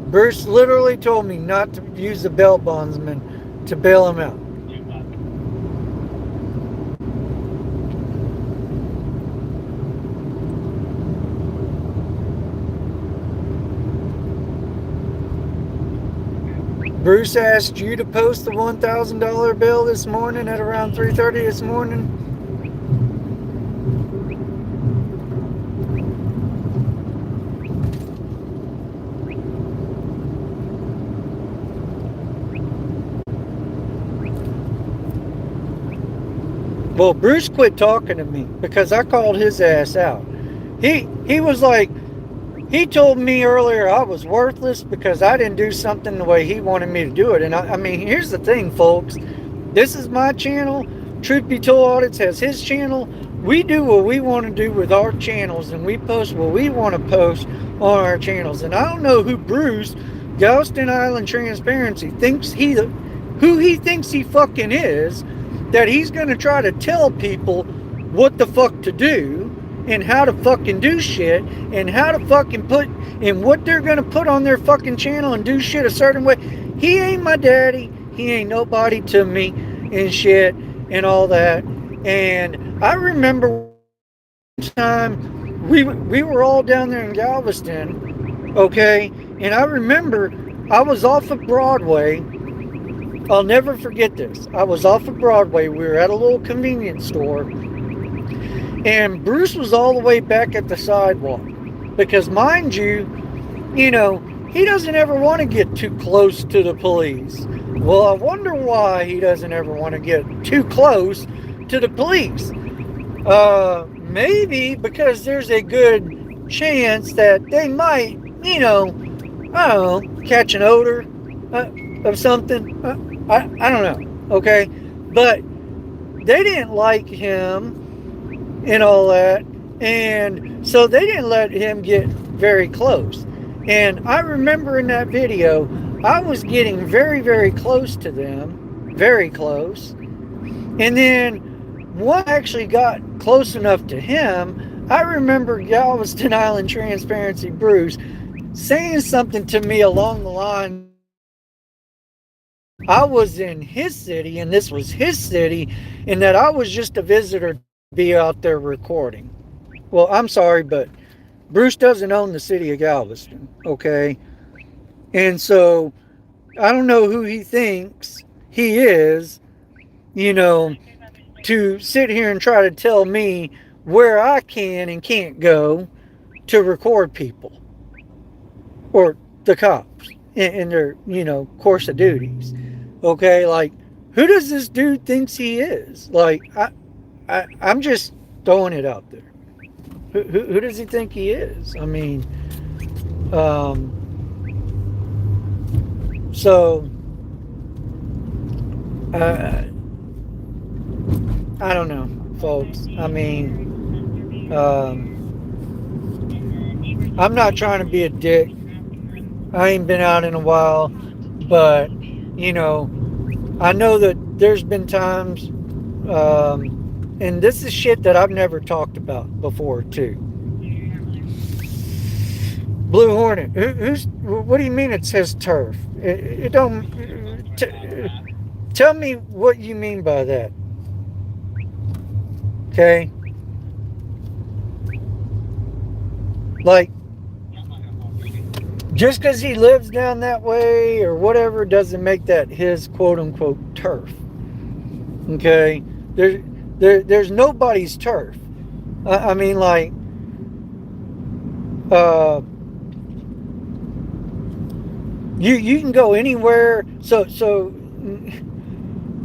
Bruce literally told me not to use the bail bondsman to bail him out. Bruce asked you to post the $1,000 bill this morning at around 3:30 this morning. Well, Bruce quit talking to me because I called his ass out. He was like, he told me earlier I was worthless because I didn't do something the way he wanted me to do it. And I mean, here's the thing, folks. This is my channel. Truth Be Told Audits has his channel. We do what we want to do with our channels, and we post what we want to post on our channels. And I don't know who Bruce, Galveston Island Transparency, who he thinks he fucking is, that he's going to try to tell people what the fuck to do and how to fucking do shit and how to fucking put and what they're going to put on their fucking channel and do shit a certain way. He ain't my daddy. He ain't nobody to me and shit and all that. And I remember one time we were all down there in Galveston, okay? And I remember I was off of Broadway. I'll never forget this. I was off of Broadway. We were at a little convenience store. And Bruce was all the way back at the sidewalk. Because mind you, he doesn't ever want to get too close to the police. Well, I wonder why he doesn't ever want to get too close to the police. Maybe because there's a good chance that they might, I don't know, catch an odor of something. I don't know, okay? But they didn't like him and all that, and so they didn't let him get very close. And I remember in that video, I was getting very, very close to them, very close. And then one actually got close enough to him. I remember Galveston Island Transparency Bruce saying something to me along the line. I was in his city, and this was his city, and that I was just a visitor to be out there recording. Well, I'm sorry, but Bruce doesn't own the city of Galveston, okay? And so I don't know who he thinks he is, to sit here and try to tell me where I can and can't go to record people or the cops in their, course of duties. Okay, like, who does this dude thinks he is? Like, I'm just throwing it out there. Who does he think he is? I mean, so I don't know, folks. I mean, I'm not trying to be a dick. I ain't been out in a while, but I know that there's been times, and this is shit that I've never talked about before too. Blue Hornet. What do you mean it says turf? It don't. Tell me what you mean by that. Okay. Like, just because he lives down that way or whatever doesn't make that his quote-unquote turf. Okay? There's nobody's turf. I mean, like, you can go anywhere. So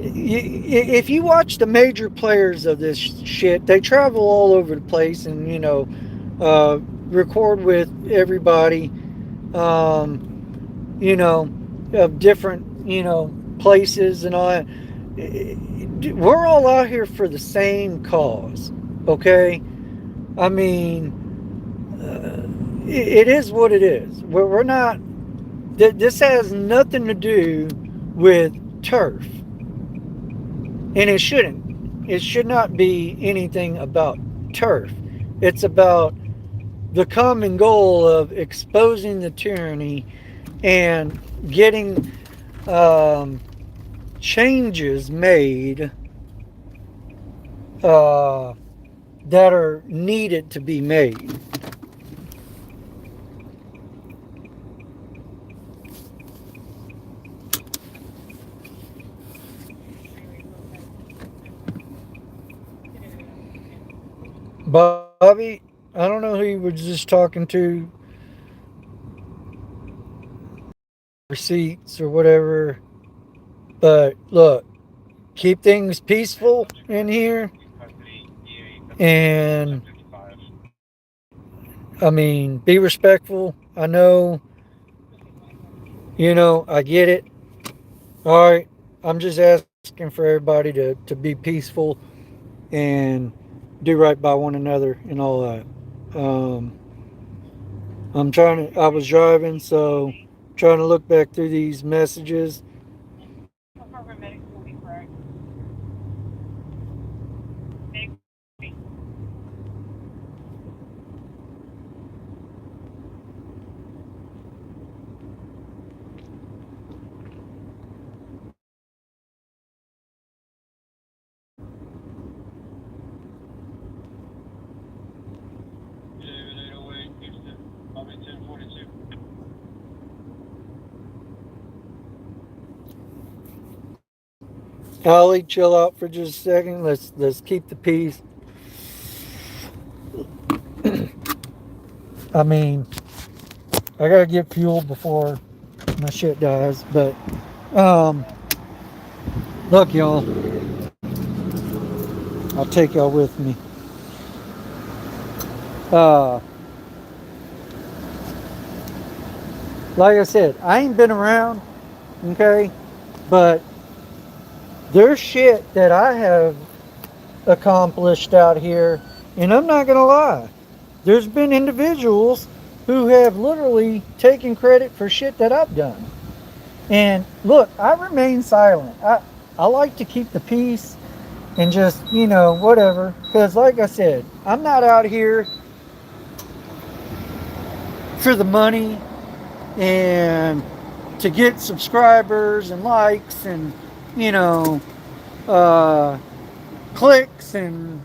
if you watch the major players of this shit, they travel all over the place and, record with everybody. Of different, places and all that. We're all out here for the same cause, okay? I mean, it is what it is. We're not, this has nothing to do with turf. And it shouldn't. It should not be anything about turf. It's about the common goal of exposing the tyranny and getting changes made that are needed to be made. Bobby, I don't know who you were just talking to, receipts or whatever, but look, keep things peaceful in here. And I mean, be respectful. I know, I get it. All right. I'm just asking for everybody to be peaceful and do right by one another and all that. Um, I was driving, so trying to look back through these messages. Ollie, chill out for just a second. Let's keep the peace. I mean, I gotta get fuel before my shit dies. But look, y'all, I'll take y'all with me. Uh, like I said, I ain't been around, okay, but there's shit that I have accomplished out here, and I'm not gonna lie. There's been individuals who have literally taken credit for shit that I've done. And look, I remain silent. I like to keep the peace and just, whatever. Because, like I said, I'm not out here for the money and to get subscribers and likes and, clicks and,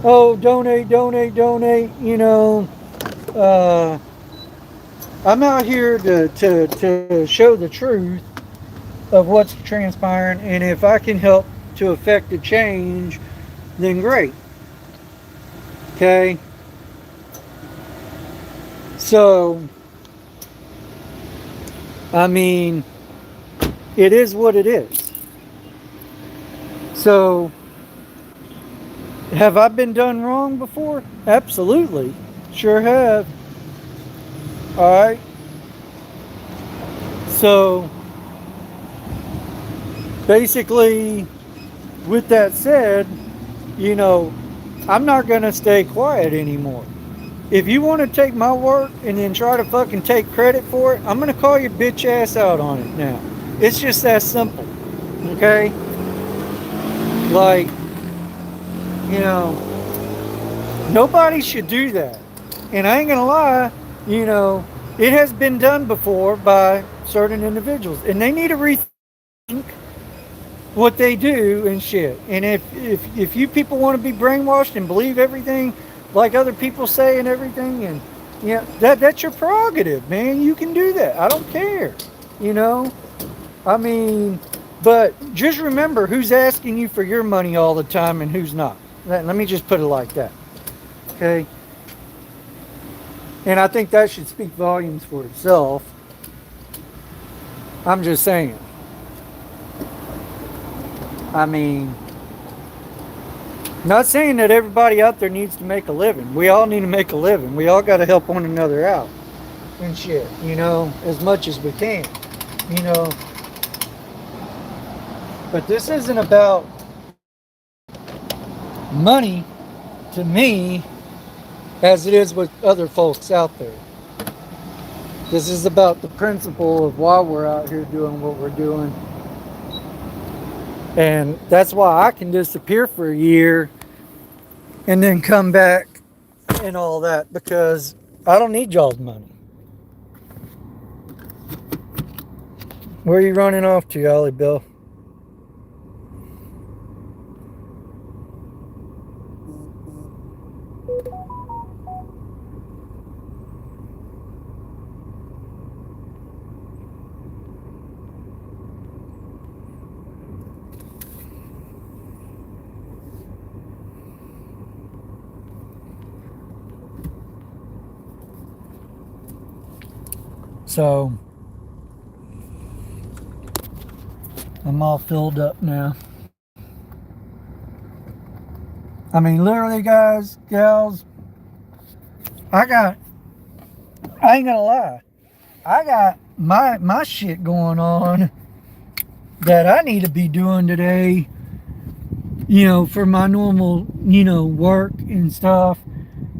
oh, donate, donate, donate, I'm out here to show the truth of what's transpiring, and if I can help to affect a change, then great. Okay? So, I mean, it is what it is. So, have I been done wrong before? Absolutely. Sure have. Alright? So, basically, with that said, I'm not going to stay quiet anymore. If you want to take my work and then try to fucking take credit for it, I'm going to call your bitch ass out on it now. It's just that simple. Okay? Like, nobody should do that. And I ain't going to lie, it has been done before by certain individuals. And they need to rethink what they do and shit. And if you people want to be brainwashed and believe everything like other people say and everything, and that's your prerogative, man. You can do that. I don't care. I mean, but just remember who's asking you for your money all the time and who's not. Let me just put it like that. Okay? And I think that should speak volumes for itself. I'm just saying. I mean, not saying that everybody out there needs to make a living. We all need to make a living. We all got to help one another out and shit, as much as we can, But this isn't about money to me as it is with other folks out there. This is about the principle of why we're out here doing what we're doing. And that's why I can disappear for a year and then come back and all that, because I don't need y'all's money. Where are you running off to, Ollie Bill? So I'm all filled up now. I mean, literally, guys, gals, I ain't gonna lie, I got my shit going on that I need to be doing today, for my normal, work and stuff.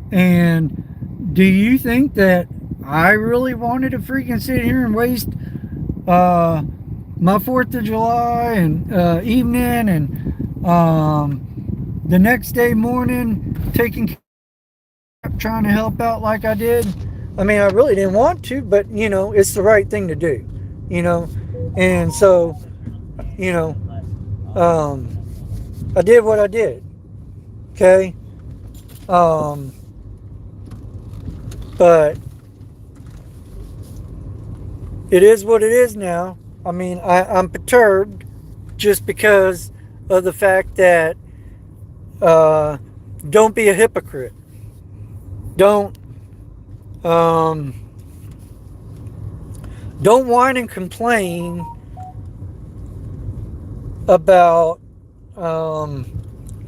And do you think that I really wanted to freaking sit here and waste my 4th of July and evening and the next day morning taking trying to help out like I did? I mean, I really didn't want to, but it's the right thing to do, and so I did what I did. Okay. But it is what it is now. I mean, I'm perturbed just because of the fact that don't be a hypocrite. Don't whine and complain about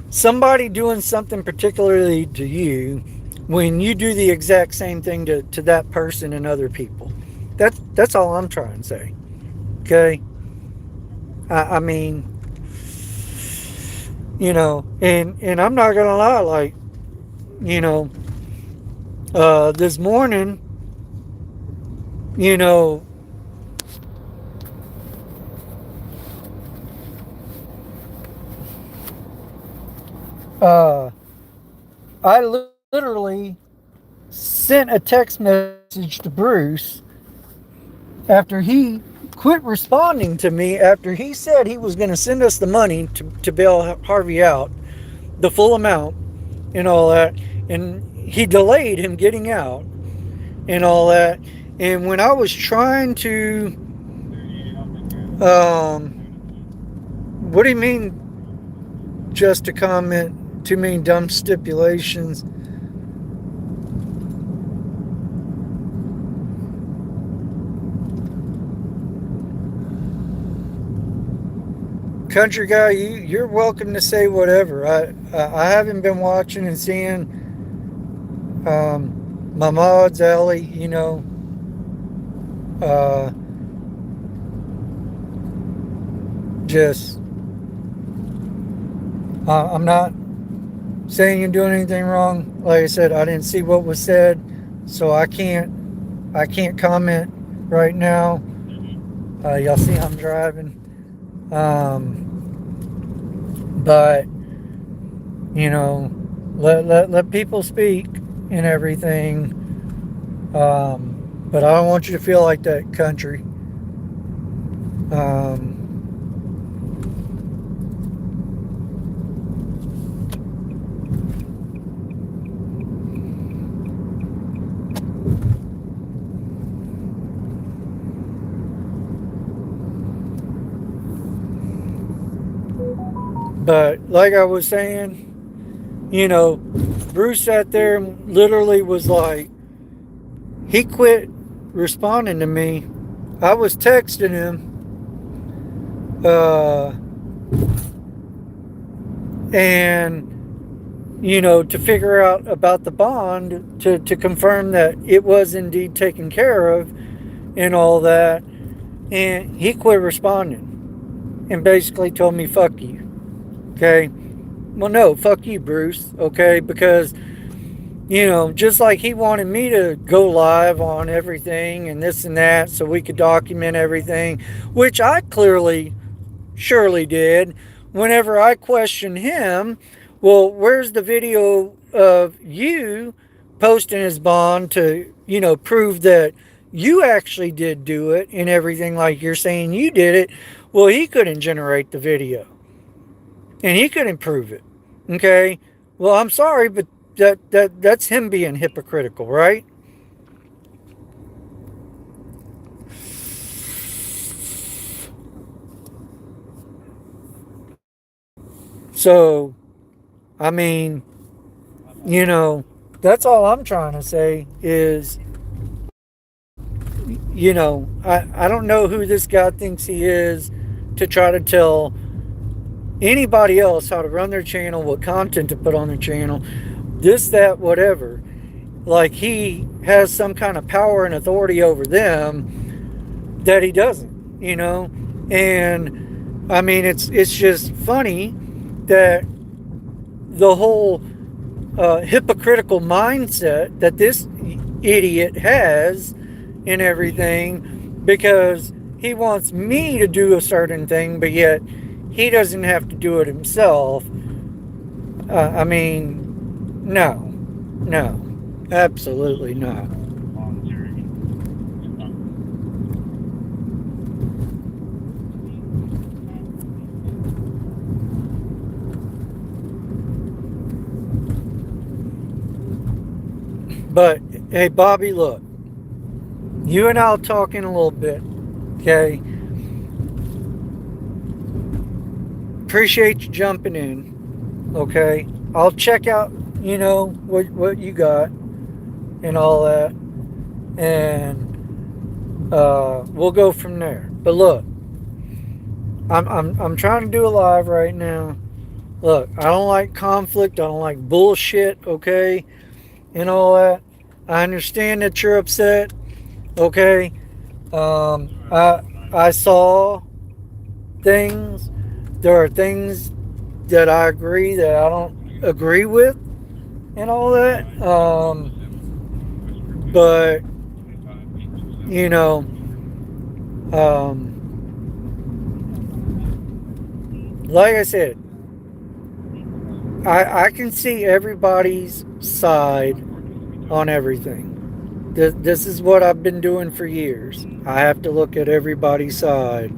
somebody doing something particularly to you when you do the exact same thing to that person and other people. That's all I'm trying to say. Okay? I mean, and I'm not gonna lie, like, this morning, I literally sent a text message to Bruce after he quit responding to me, after he said he was going to send us the money to bail Harvey out, the full amount and all that, and he delayed him getting out and all that. And when I was trying to what do you mean just to comment too many dumb stipulations? Country guy, you're welcome to say whatever. I haven't been watching and seeing my mods, Ellie, just I'm not saying you're doing anything wrong. Like I said, I didn't see what was said, so I can't comment right now. Y'all see I'm driving. But let people speak and everything. But I don't want you to feel like that, country. But like I was saying, Bruce sat there and literally was like, he quit responding to me. I was texting him, and to figure out about the bond, to confirm that it was indeed taken care of and all that. And he quit responding and basically told me, fuck you. Okay? Well, no, fuck you, Bruce. Okay? Because, just like he wanted me to go live on everything and this and that so we could document everything, which I surely did. Whenever I questioned him, well, where's the video of you posting his bond to, prove that you actually did do it and everything like you're saying you did it, well, he couldn't generate the video and he couldn't prove it. Okay? Well, I'm sorry, but that's him being hypocritical, right? So, I mean, that's all I'm trying to say is, I don't know who this guy thinks he is to try to tell anybody else how to run their channel, what content to put on their channel, this, that, whatever. Like he has some kind of power and authority over them that he doesn't. And I mean, it's just funny that the whole hypocritical mindset that this idiot has and everything, because he wants me to do a certain thing, but yet he doesn't have to do it himself. I mean, no, absolutely not. But hey, Bobby, look, you and I'll talk in a little bit, okay? Appreciate you jumping in, okay? I'll check out, what you got and all that, and we'll go from there. But look, I'm trying to do a live right now. Look, I don't like conflict. I don't like bullshit, okay, and all that. I understand that you're upset, okay. I saw things. There are things that I agree that I don't agree with and all that. But like I said, I can see everybody's side on everything. This is what I've been doing for years. I have to look at everybody's side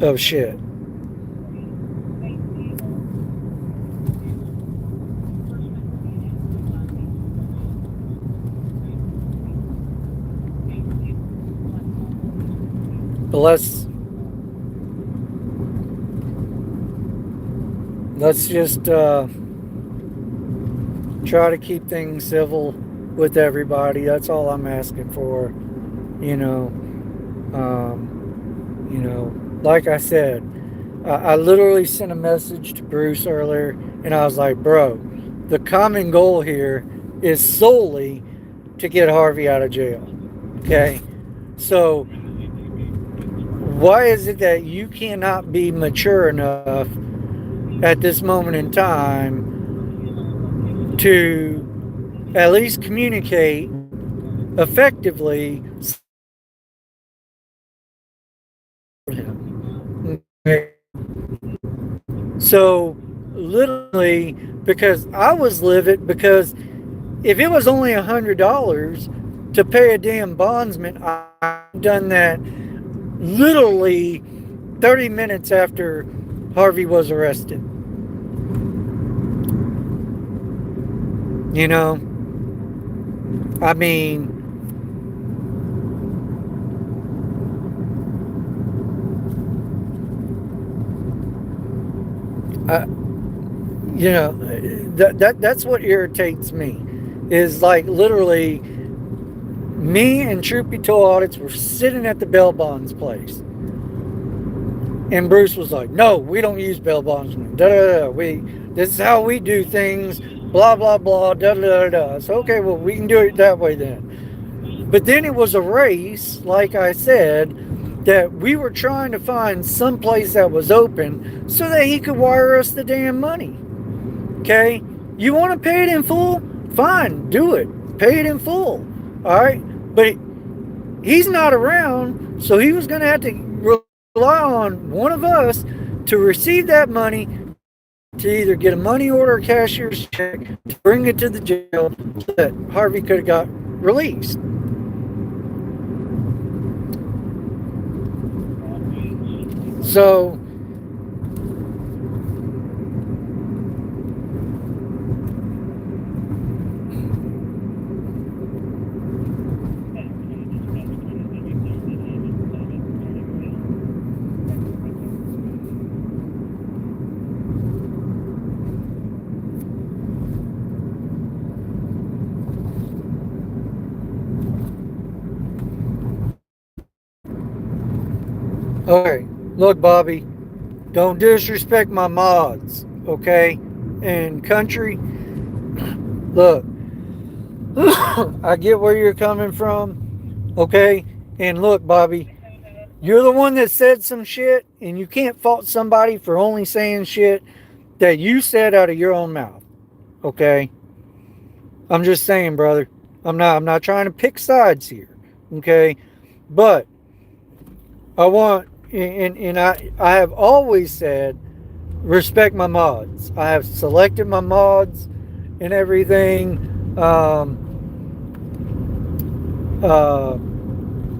of shit. But let's just try to keep things civil with everybody. That's all I'm asking for. You know, like I said, I literally sent a message to Bruce earlier, and I was like, bro, the common goal here is solely to get Harvey out of jail. Okay? So, why is it that you cannot be mature enough at this moment in time to at least communicate effectively? So literally, because I was livid, because if it was only $100 to pay a damn bondsman, I've done that literally 30 minutes after Harvey was arrested. I mean, that's what irritates me, is like literally me and Troopy Tow Audits were sitting at the bail bonds place, and Bruce was like, no, we don't use bail bondsmen, this is how we do things, blah blah blah, da da da. So okay, well, we can do it that way then. But then it was a race, like I said, that we were trying to find some place that was open so that he could wire us the damn money. Okay? You want to pay it in full? Fine, do it. Pay it in full. Alright? But he's not around, so he was going to have to rely on one of us to receive that money, to either get a money order or cashier's check to bring it to the jail so that Harvey could have got released. So okay, look, Bobby, don't disrespect my mods, okay? And country, look, I get where you're coming from, okay? And look, Bobby, you're the one that said some shit, and you can't fault somebody for only saying shit that you said out of your own mouth, okay? I'm just saying, brother. I'm not trying to pick sides here, okay? But I want, and I have always said, respect my mods. I have selected my mods and everything,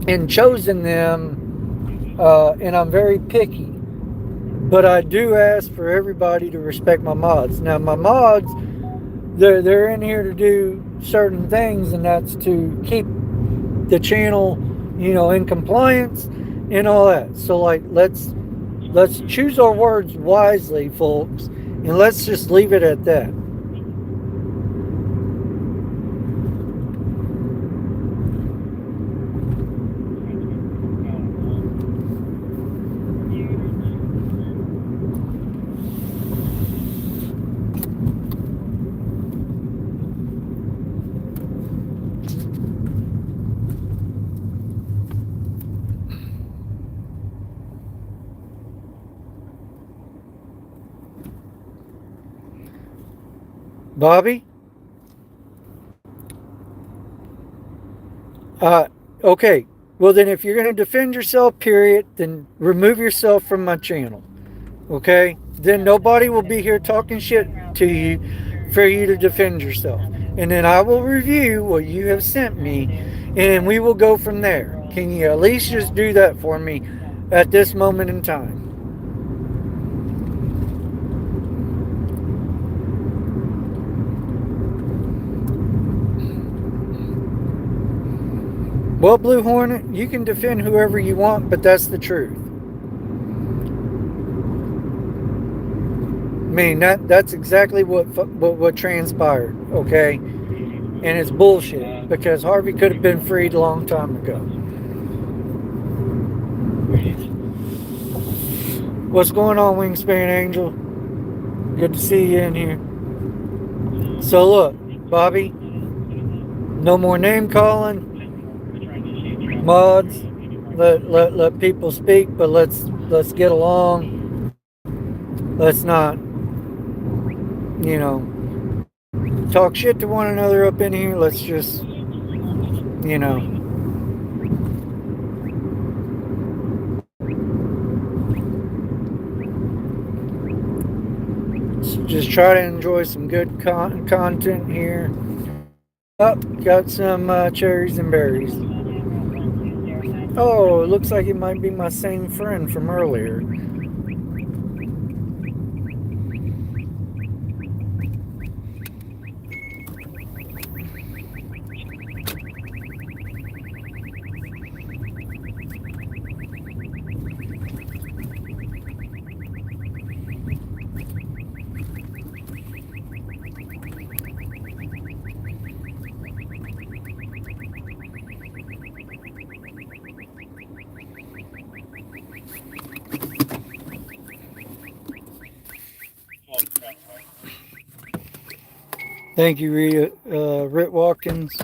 and chosen them, and I'm very picky. But I do ask for everybody to respect my mods. Now, my mods, they're in here to do certain things, and that's to keep the channel, in compliance and all that. So, like, let's choose our words wisely, folks, and let's just leave it at that. Bobby? Okay. Well, then if you're going to defend yourself, period, then remove yourself from my channel. Okay? Then nobody will be here talking shit to you for you to defend yourself. And then I will review what you have sent me, and we will go from there. Can you at least just do that for me at this moment in time? Well, Blue Hornet, you can defend whoever you want, but that's the truth. I mean, that's exactly what transpired, okay? And it's bullshit, because Harvey could have been freed a long time ago. What's going on, Wingspan Angel? Good to see you in here. So look, Bobby, no more name calling. Mods, let people speak, but let's get along. Let's not, talk shit to one another up in here. Let's just, just try to enjoy some good content here. Oh, got some cherries and berries. Oh, it looks like it might be my same friend from earlier. Thank you, Rita, Rit Watkins.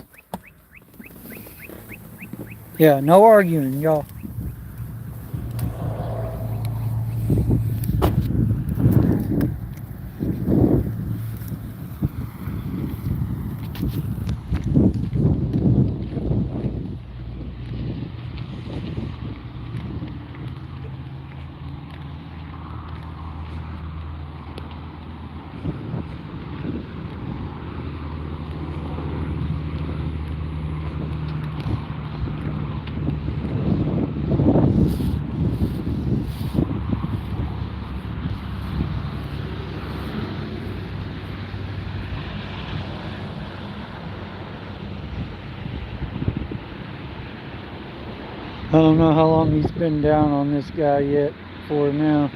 Yeah, no arguing, y'all. I don't know how long he's been down on this guy yet for now.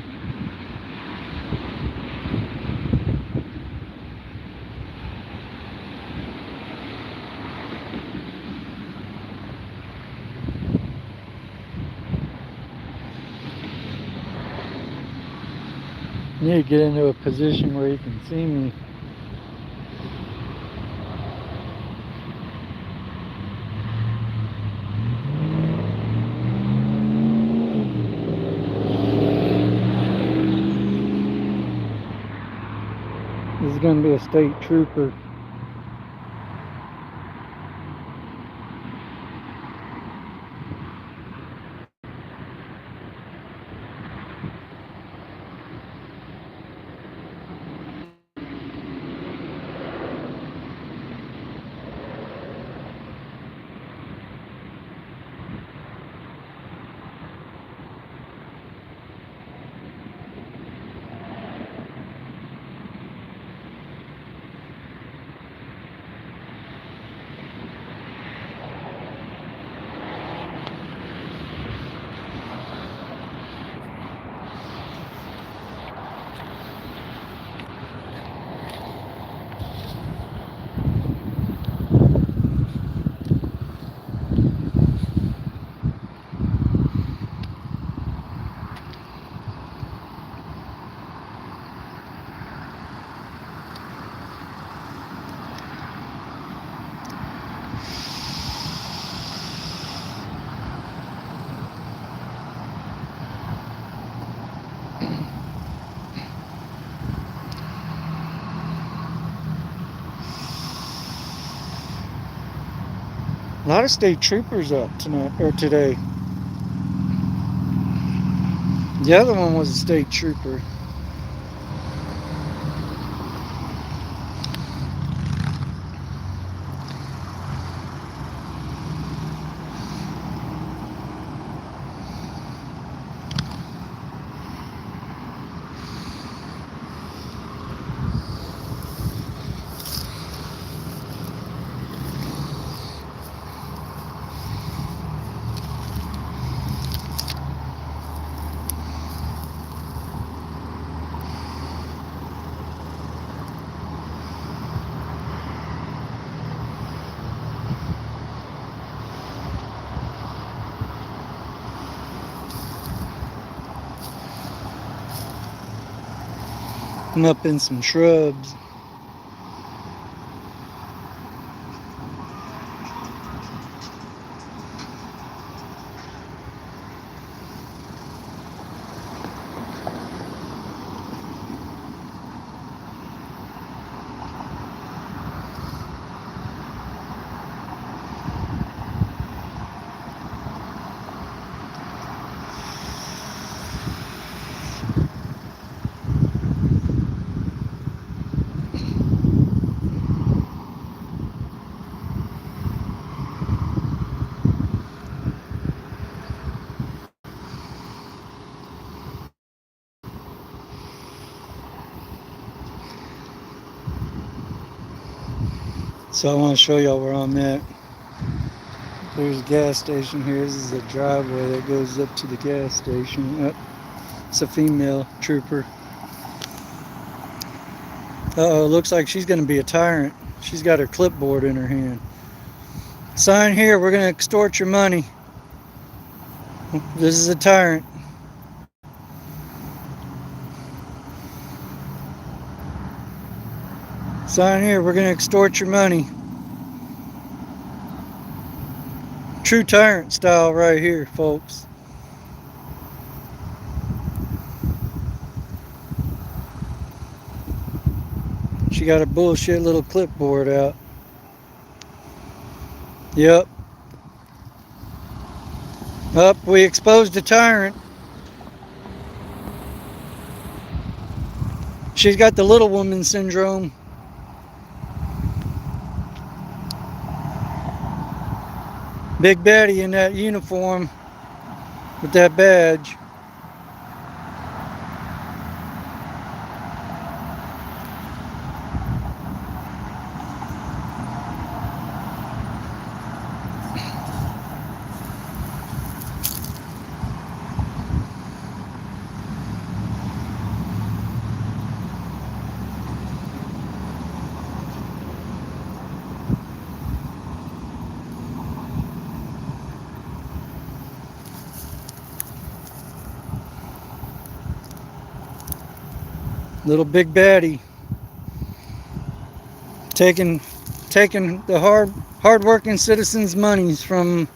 I need to get into a position where he can see me. This is going to be a state trooper. A lot of state troopers up tonight or today. The other one was a state trooper. I'm up in some shrubs. So I want to show y'all where I'm at. There's a gas station here. This is a driveway that goes up to the gas station. It's a female trooper. Uh-oh, looks like she's going to be a tyrant. She's got her clipboard in her hand. Sign here, we're going to extort your money. This is a tyrant. Sign here, we're going to extort your money. True tyrant style right here, folks. She got a bullshit little clipboard out. Yep. Up, we exposed a tyrant. She's got the little woman syndrome. Big Betty in that uniform with that badge. Little big baddie. Taking the hard-working citizens' monies from.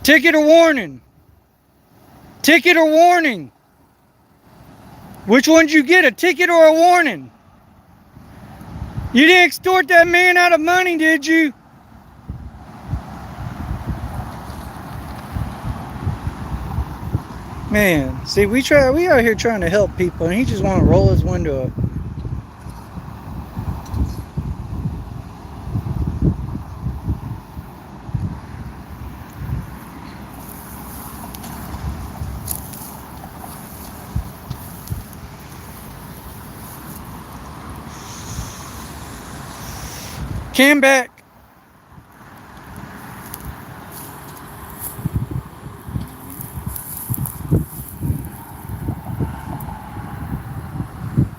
Ticket or warning? Ticket or warning? Which one did you get, a ticket or a warning? You didn't extort that man out of money, did you? Man, see, we out here trying to help people, and he just want to roll his window up. Cam back.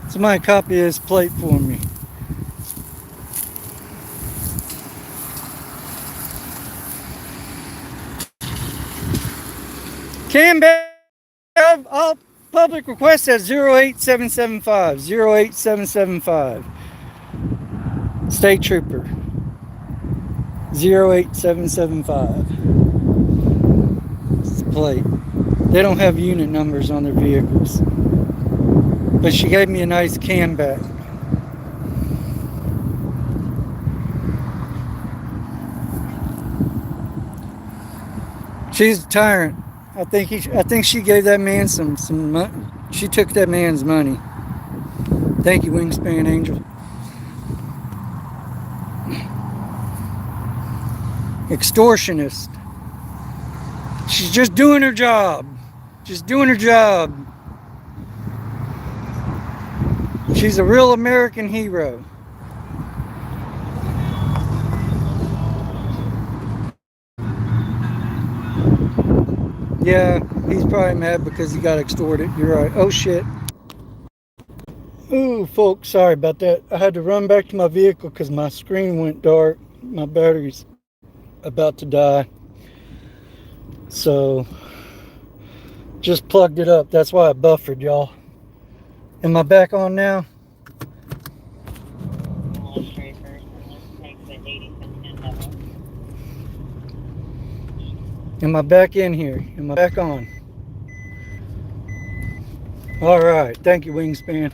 Somebody copy his plate for me. Cam back. I'll public request at 08775. 08775. State Trooper. 08775. It's the plate. They don't have unit numbers on their vehicles. But she gave me a nice can back. She's a tyrant. I think she gave that man some money. She took that man's money. Thank you, Wingspan Angel. Extortionist. She's just doing her job. Just doing her job. She's a real American hero. Yeah, he's probably mad because he got extorted. You're right. Oh, shit. Ooh, folks, sorry about that. I had to run back to my vehicle because my screen went dark. My battery's about to die. So, just plugged it up. That's why I buffered, y'all. Am I back on now? Am I back in here? Am I back on? All right. Thank you, Wingspan.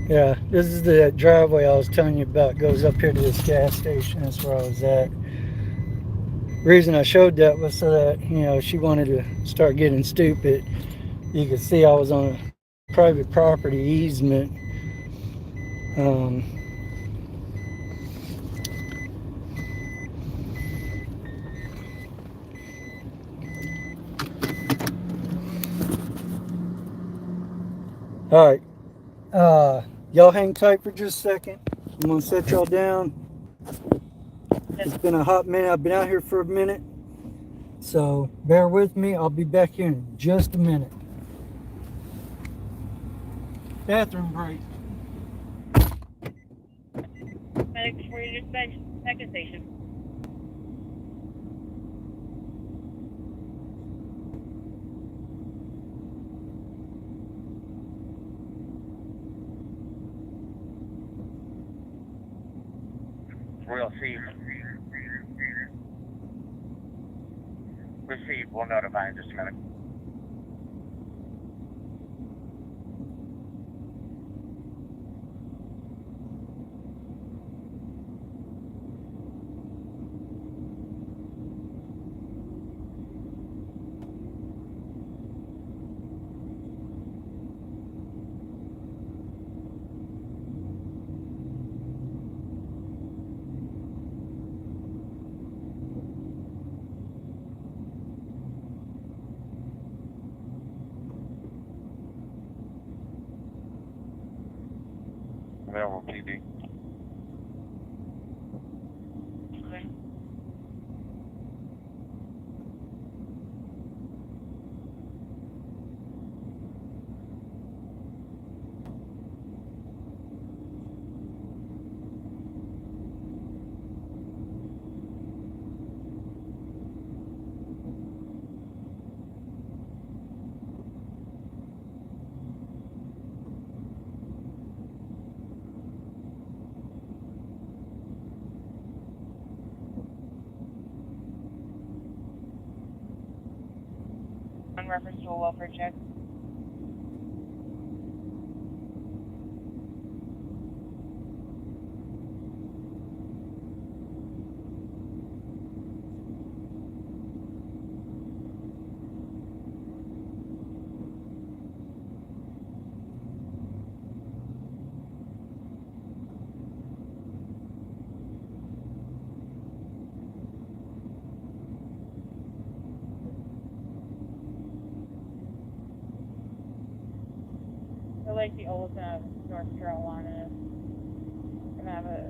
Yeah, this is the driveway I was telling you about. It goes up here to this gas station. That's where I was at. The reason I showed that was so that, she wanted to start getting stupid. You could see I was on a private property easement. All right. Y'all hang tight for just a second. I'm going to set y'all down. It's been a hot minute. I've been out here for a minute. So bear with me. I'll be back here in just a minute. Bathroom break. Medics for your second station. We'll see. Receive. We'll notify in just a minute. Available PD. Okay. in reference to a welfare check. Lacey Olson of North Carolina. Gonna have a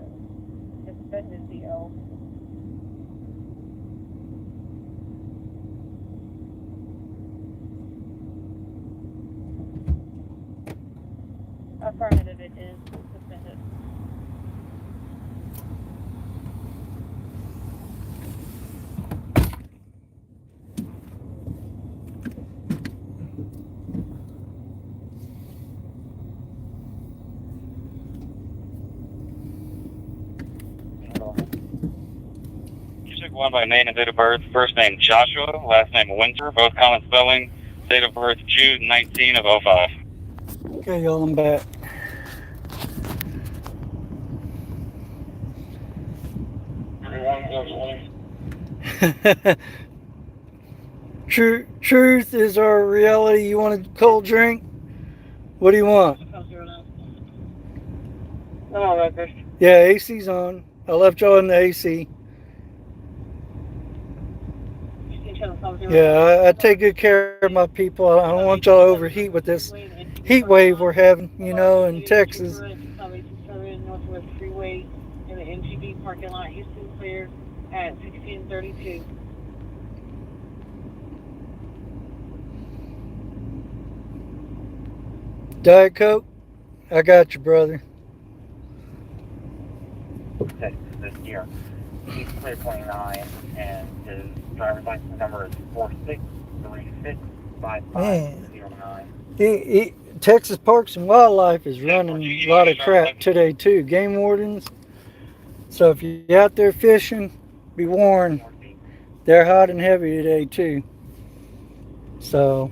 suspended DO. Affirmative, it is suspended. You took one by name and date of birth. First name Joshua, last name Winter, both common spelling. Date of birth June 19 of 05. Okay, y'all, I'm back. Truth is our reality. You want a cold drink? What do you want? No, record. Yeah, AC's on. I left y'all in the AC. Yeah, I take good care of my people. I don't want y'all to overheat with this heat wave we're having, you know, in Texas. Northwest Freeway in the MGB parking lot, Houston clear at 1632. Diet Coke? I got you, brother. Texas this year. He's clear 29, and his driver's license number is 46365509. Texas Parks and Wildlife is running a lot of crap today, too. Game wardens. So if you're out there fishing, be warned. They're hot and heavy today, too. So,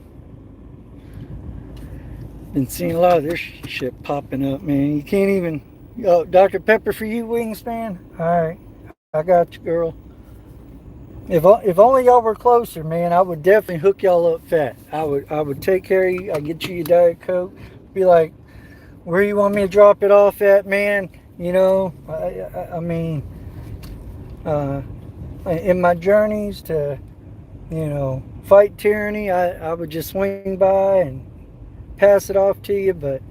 been seeing a lot of this shit popping up, man. You can't even... Oh, Dr. Pepper for you, Wingspan? Alright. I got you, girl. If only y'all were closer, man, I would definitely hook y'all up fat. I would take care of you. I'd get you your Diet Coke. Be like, where you want me to drop it off at, man? You know, I mean, in my journeys to, you know, fight tyranny, I would just swing by and pass it off to you, but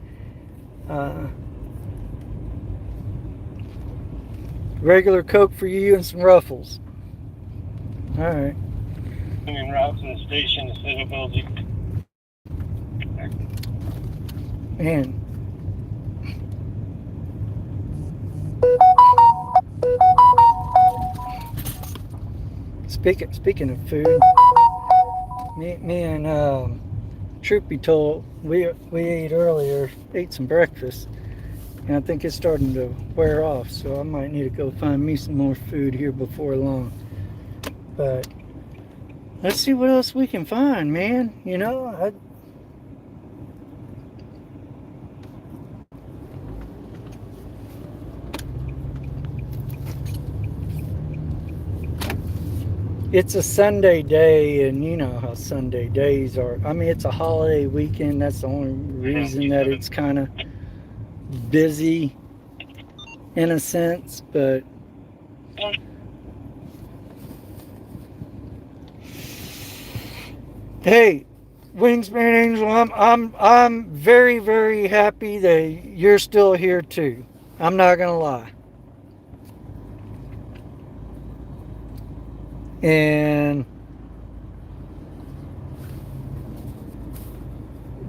regular Coke for you and some Ruffles. All right. Routes in the station to Civil Building. Man. Speaking of food, me and Troopy told we ate earlier, ate some breakfast, and I think it's starting to wear off. So I might need to go find me some more food here before long. But let's see what else we can find, man. You know, it's a Sunday day, and you know how Sunday days are. I mean, it's a holiday weekend. That's the only reason that it's kind of busy in a sense, but hey, Wingspan Angel, I'm very, very happy that you're still here too. I'm not gonna lie. And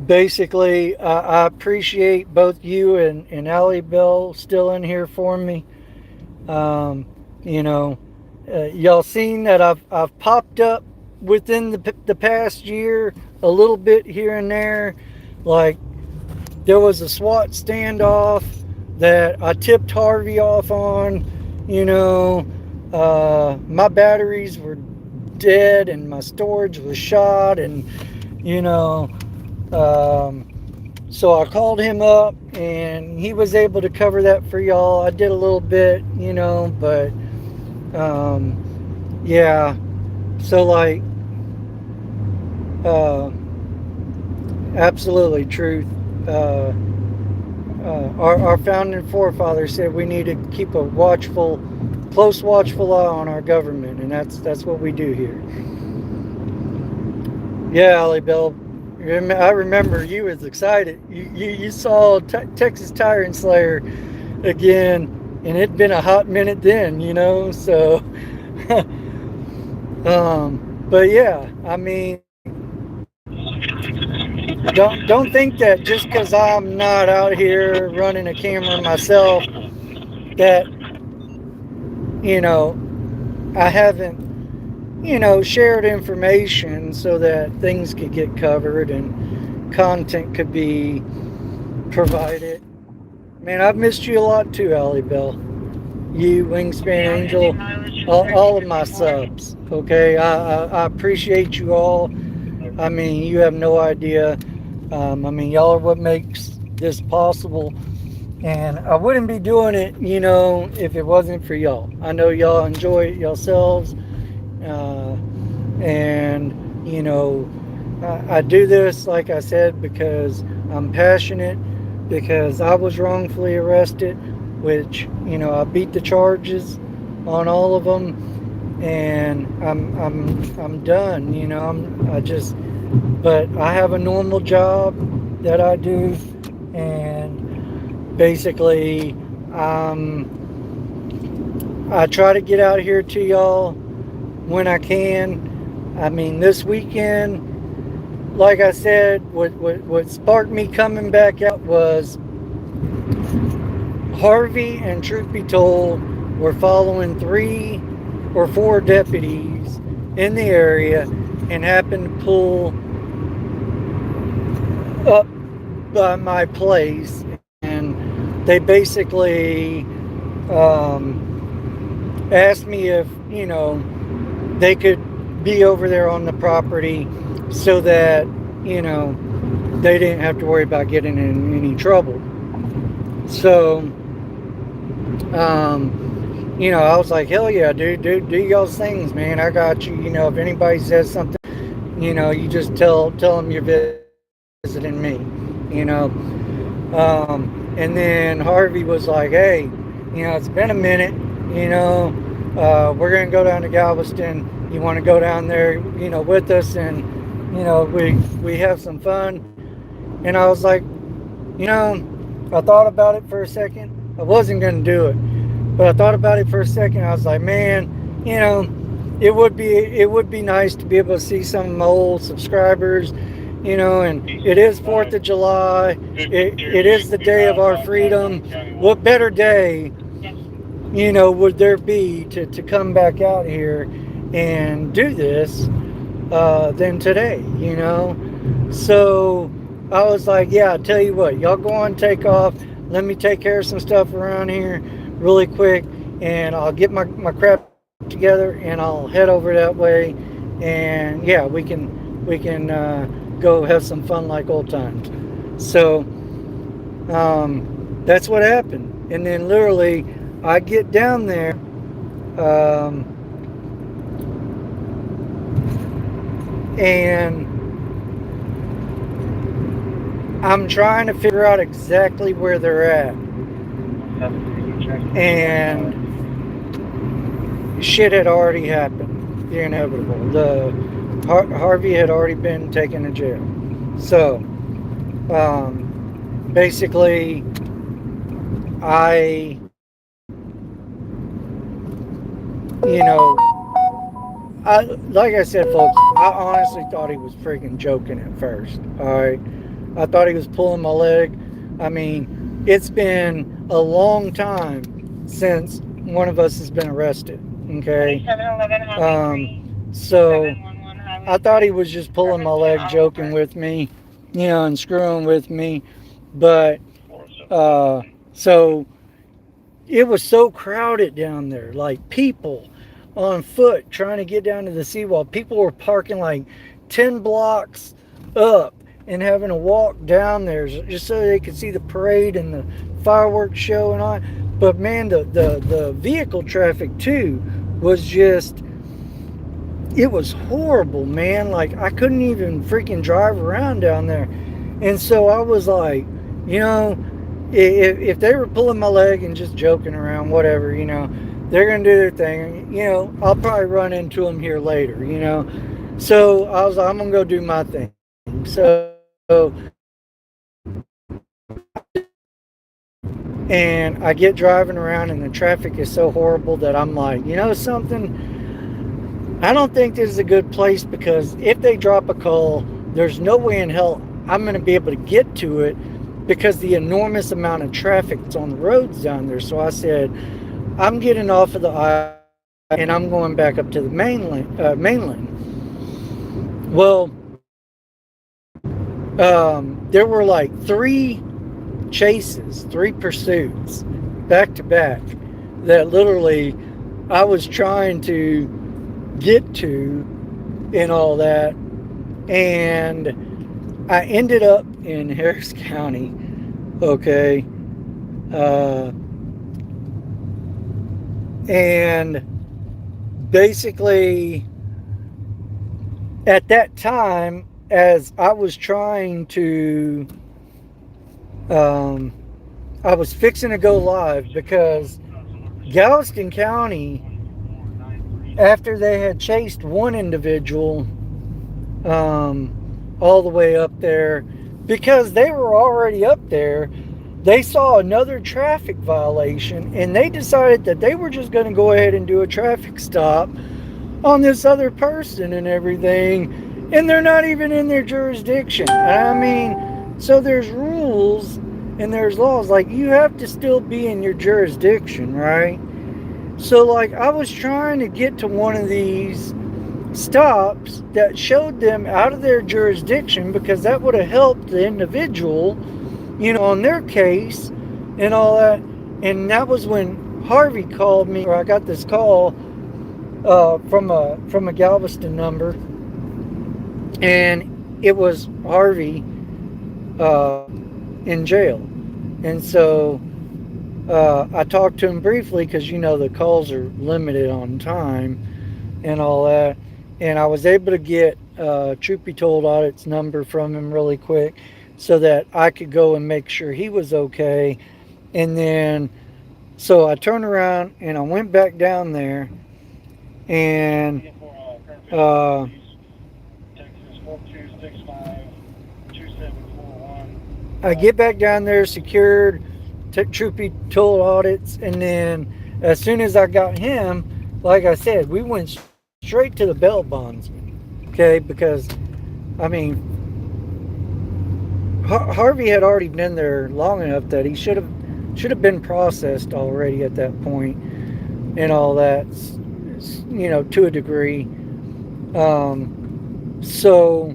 basically, I appreciate both you and Allie Bell still in here for me. You know, y'all seen that I've popped up within the past year a little bit here and there. Like, there was a SWAT standoff that I tipped Harvey off on. You know, my batteries were dead and my storage was shot, and you know. So I called him up and he was able to cover that for y'all. I did a little bit, you know, but yeah. So like, uh, absolutely truth. Uh, our founding forefathers said we need to keep a close watchful eye on our government, and that's what we do here. Yeah, Allie Bell, I remember you was excited. You saw Texas Tyrant Slayer again, and it'd been a hot minute then, you know. So, but yeah, I mean, don't think that just because I'm not out here running a camera myself that you know I haven't shared information so that things could get covered and content could be provided. Man, I've missed you a lot too, Allie Bell. You, Wingspan Angel, all of my subs. Okay, I appreciate you all. I mean, you have no idea. I mean, y'all are what makes this possible. And I wouldn't be doing it, if it wasn't for y'all. I know y'all enjoy it yourselves. And, I do this, like I said, because I'm passionate, because I was wrongfully arrested, which, I beat the charges on all of them. And I'm done, but I have a normal job that I do, and basically, I try to get out here to y'all when I can. I mean, this weekend, like I said, what sparked me coming back out was Harvey and, truth be told, were following 3 or 4 deputies in the area and happened to pull up by my place, and they basically asked me if they could be over there on the property so that they didn't have to worry about getting in any trouble. So I was like, hell yeah, dude, do y'all's things, man. I got you. If anybody says something, you just tell them you're visiting me, and then Harvey was like, hey, it's been a minute, we're going to go down to Galveston. You want to go down there, with us, and, we have some fun. And I was like, I thought about it for a second. I wasn't going to do it, but I thought about it for a second. I was like, man, it would be nice to be able to see some of my old subscribers, and it is 4th of July. It is the day of our freedom. What better day, would there be to come back out here and do this than today, So I was like, yeah, I tell you what, y'all go on, take off. Let me take care of some stuff around here really quick, and I'll get my crap together and I'll head over that way. And yeah, we can go have some fun like old times. So that's what happened. And then literally I get down there, and I'm trying to figure out exactly where they're at. And shit had already happened. The inevitable. Harvey had already been taken to jail. So, basically, like I said, folks, I honestly thought he was freaking joking at first. All right. I thought he was pulling my leg. I mean, it's been a long time since one of us has been arrested. Okay. So I thought he was just pulling my leg, joking with me, and screwing with me. But so it was so crowded down there, like people on foot trying to get down to the seawall. People were parking like 10 blocks up and having to walk down there just so they could see the parade and the fireworks show and all. But man, the vehicle traffic too was just, it was horrible, man. Like I couldn't even freaking drive around down there. And so I was like, you know, if they were pulling my leg and just joking around, whatever, you know, they're going to do their thing. You know, I'll probably run into them here later, you know. So I was like, I'm going to go do my thing. So, and I get driving around and the traffic is so horrible that I'm like, you know something? I don't think this is a good place, because if they drop a call, there's no way in hell I'm going to be able to get to it because the enormous amount of traffic that's on the roads down there. So I said, I'm getting off of the I and I'm going back up to the mainland. Well, there were like 3 chases, 3 pursuits back to back that literally I was trying to get to and all that, and I ended up in Harris County, okay, and basically at that time, as I was trying to, I was fixing to go live because Galveston County, after they had chased one individual all the way up there, because they were already up there, they saw another traffic violation and they decided that they were just going to go ahead and do a traffic stop on this other person and everything, and they're not even in their jurisdiction. I mean, so there's rules and there's laws, like you have to still be in your jurisdiction, right? So like I was trying to get to one of these stops that showed them out of their jurisdiction, because that would have helped the individual, you know, on their case and all that. And that was when Harvey called me, or I got this call from a Galveston number, and it was Harvey in jail. And so I talked to him briefly, because you know the calls are limited on time and all that. And I was able to get Troopy Told Audit's number from him really quick so that I could go and make sure he was okay. And then, so I turned around and I went back down there, and I get back down there, secured Troopy Told Audits, and then as soon as I got him, like I said, we went straight to the bail bondsman, okay? Because, I mean, Harvey had already been there long enough that he should have been processed already at that point and all that, you know, to a degree. So,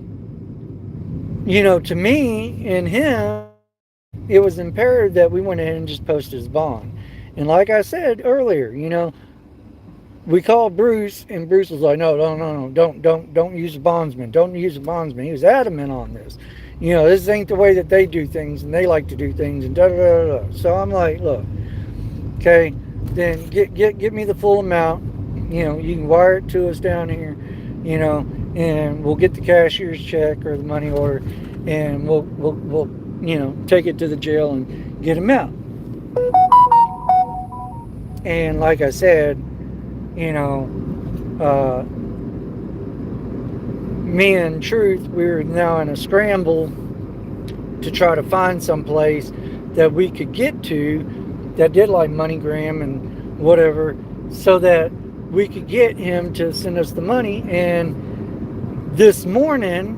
you know, to me and him, it was imperative that we went ahead and just posted his bond. And like I said earlier, you know, we called Bruce, and Bruce was like, no, don't use a bondsman. Don't use a bondsman. He was adamant on this. You know, this ain't the way that they do things, and they like to do things, and da-da-da-da. So I'm like, look, okay, then get me the full amount. You know, you can wire it to us down here, you know, and we'll get the cashier's check or the money order, and we'll you know, take it to the jail and get him out. And like I said, you know, me and Truth, we were now in a scramble to try to find some place that we could get to that did like MoneyGram and whatever, so that we could get him to send us the money. And this morning,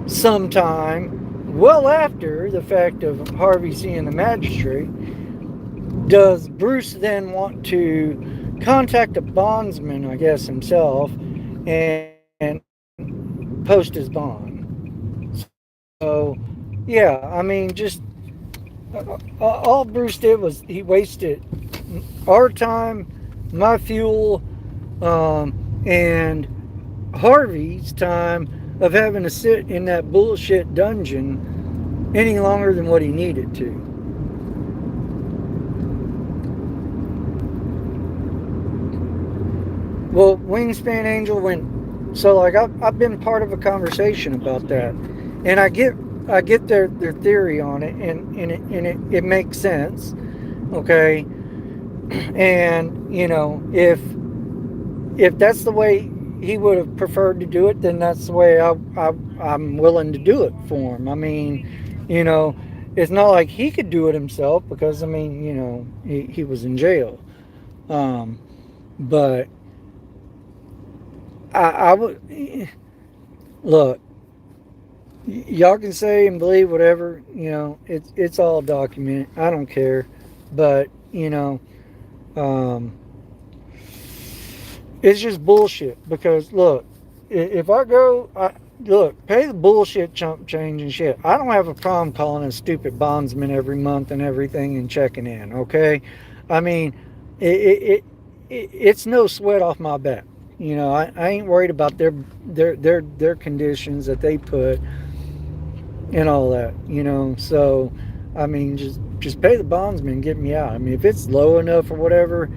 sometime well after the fact of Harvey seeing the magistrate, does Bruce then want to contact a bondsman, I guess himself, and post his bond. So, yeah, I mean, just all Bruce did was he wasted our time, my fuel, and Harvey's time of having to sit in that bullshit dungeon any longer than what he needed to. Well, Wingspan Angel went. So like I've been part of a conversation about that, and I get their theory on it, and it makes sense, okay. And if that's the way he would have preferred to do it, then that's the way I'm willing to do it for him. I mean, it's not like he could do it himself because I mean, he was in jail, but I would look. Y'all can say and believe whatever, it's all documented. I don't care, but it's just bullshit. Because look, if I go, look, pay the bullshit chump change and shit. I don't have a problem calling a stupid bondsman every month and everything and checking in. Okay, I mean, it's no sweat off my back. I ain't worried about their conditions that they put and all that. So I mean, just pay the bondsman and get me out. I mean, if it's low enough or whatever,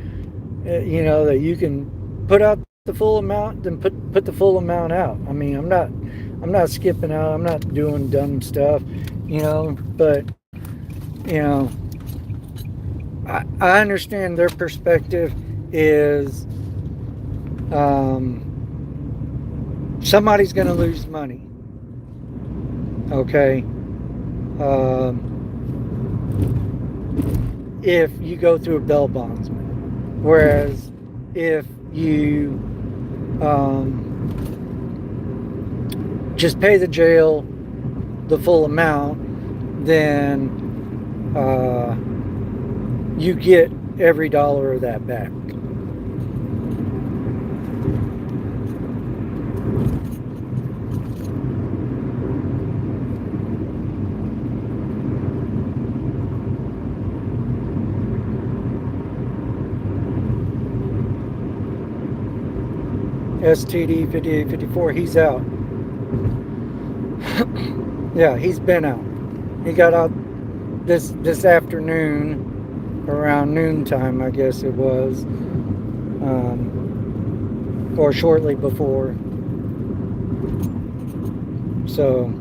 that you can put out the full amount, then put the full amount out. I mean, I'm not skipping out. I'm not doing dumb stuff, but I understand their perspective is somebody's going to lose money. Okay. If you go through a bail bondsman, whereas if you just pay the jail the full amount, then you get every dollar of that back. STD 5854, he's out. Yeah, he's been out. He got out this afternoon around noontime, I guess it was, or shortly before. So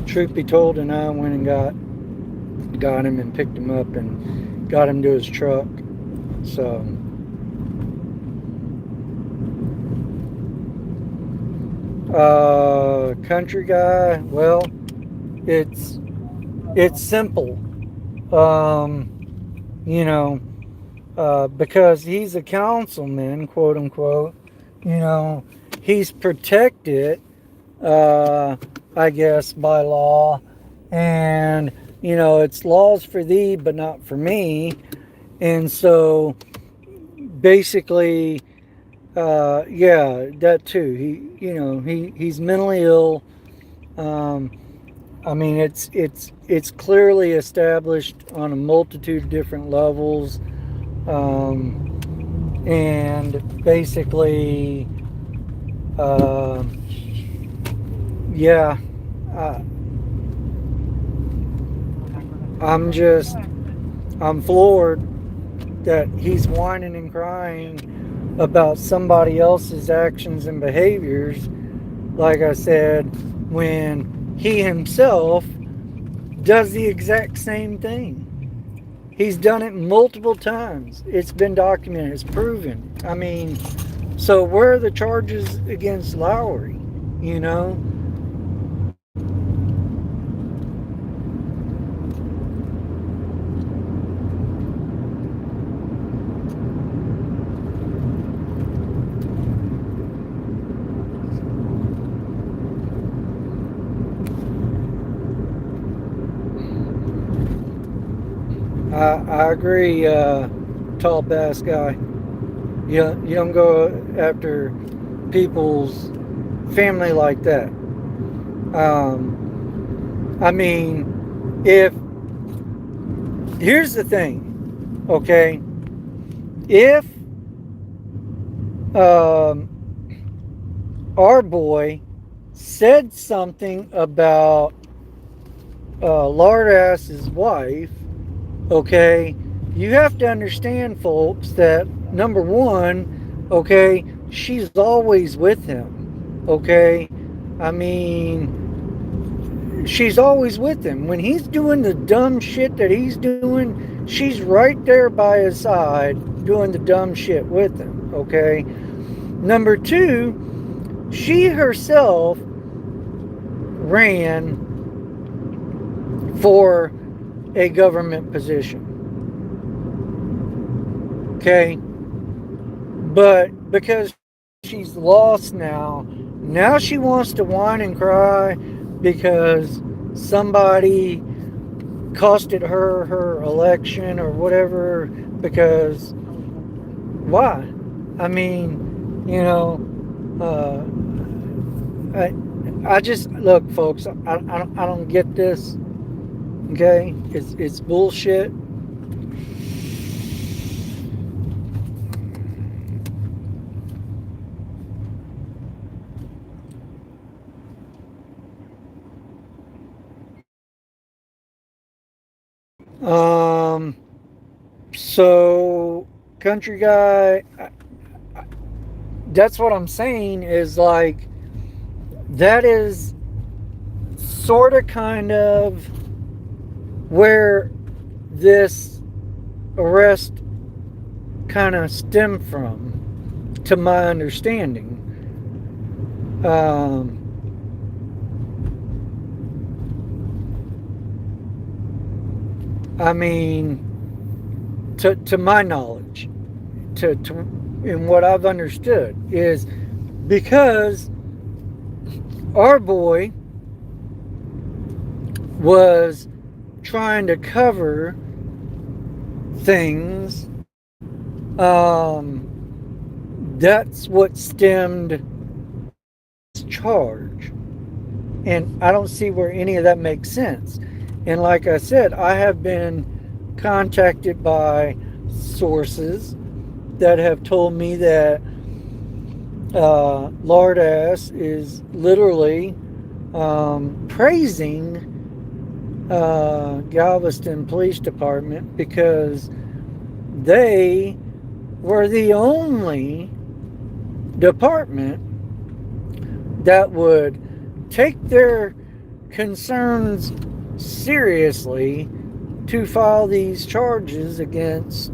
truth be told, and I went and got him and picked him up and got him to his truck. So country guy, well, it's simple. Because he's a councilman, quote unquote, he's protected, I guess, by law, and it's laws for thee but not for me. And so basically, yeah, that too, he's mentally ill. I mean, it's clearly established on a multitude of different levels, and basically, yeah, I'm floored that he's whining and crying about somebody else's actions and behaviors, like I said, when he himself does the exact same thing. He's done it multiple times. It's been documented. It's proven. I mean, so where are the charges against Lowry? I agree, tall bass guy. You don't go after people's family like that. I mean, here's the thing, okay? If um, our boy said something about lard ass's wife, okay, you have to understand, folks, that number one, okay, she's always with him, okay? I mean, she's always with him. When he's doing the dumb shit that he's doing, she's right there by his side doing the dumb shit with him, okay? Number two, she herself ran for a government position. Okay? But because she's lost now she wants to whine and cry because somebody costed her election or whatever. Because why? I mean, you know, I just look, folks. I don't get this. Okay, it's bullshit. So country guy, that's what I'm saying is like that is sort of kind of where this arrest kind of stemmed from, to my understanding. I mean, to my knowledge, to in what I've understood is because our boy was trying to cover things. That's what stemmed this charge. And I don't see where any of that makes sense. And like I said, I have been contacted by sources that have told me that Lard Ass is literally praising Galveston Police Department because they were the only department that would take their concerns seriously to file these charges against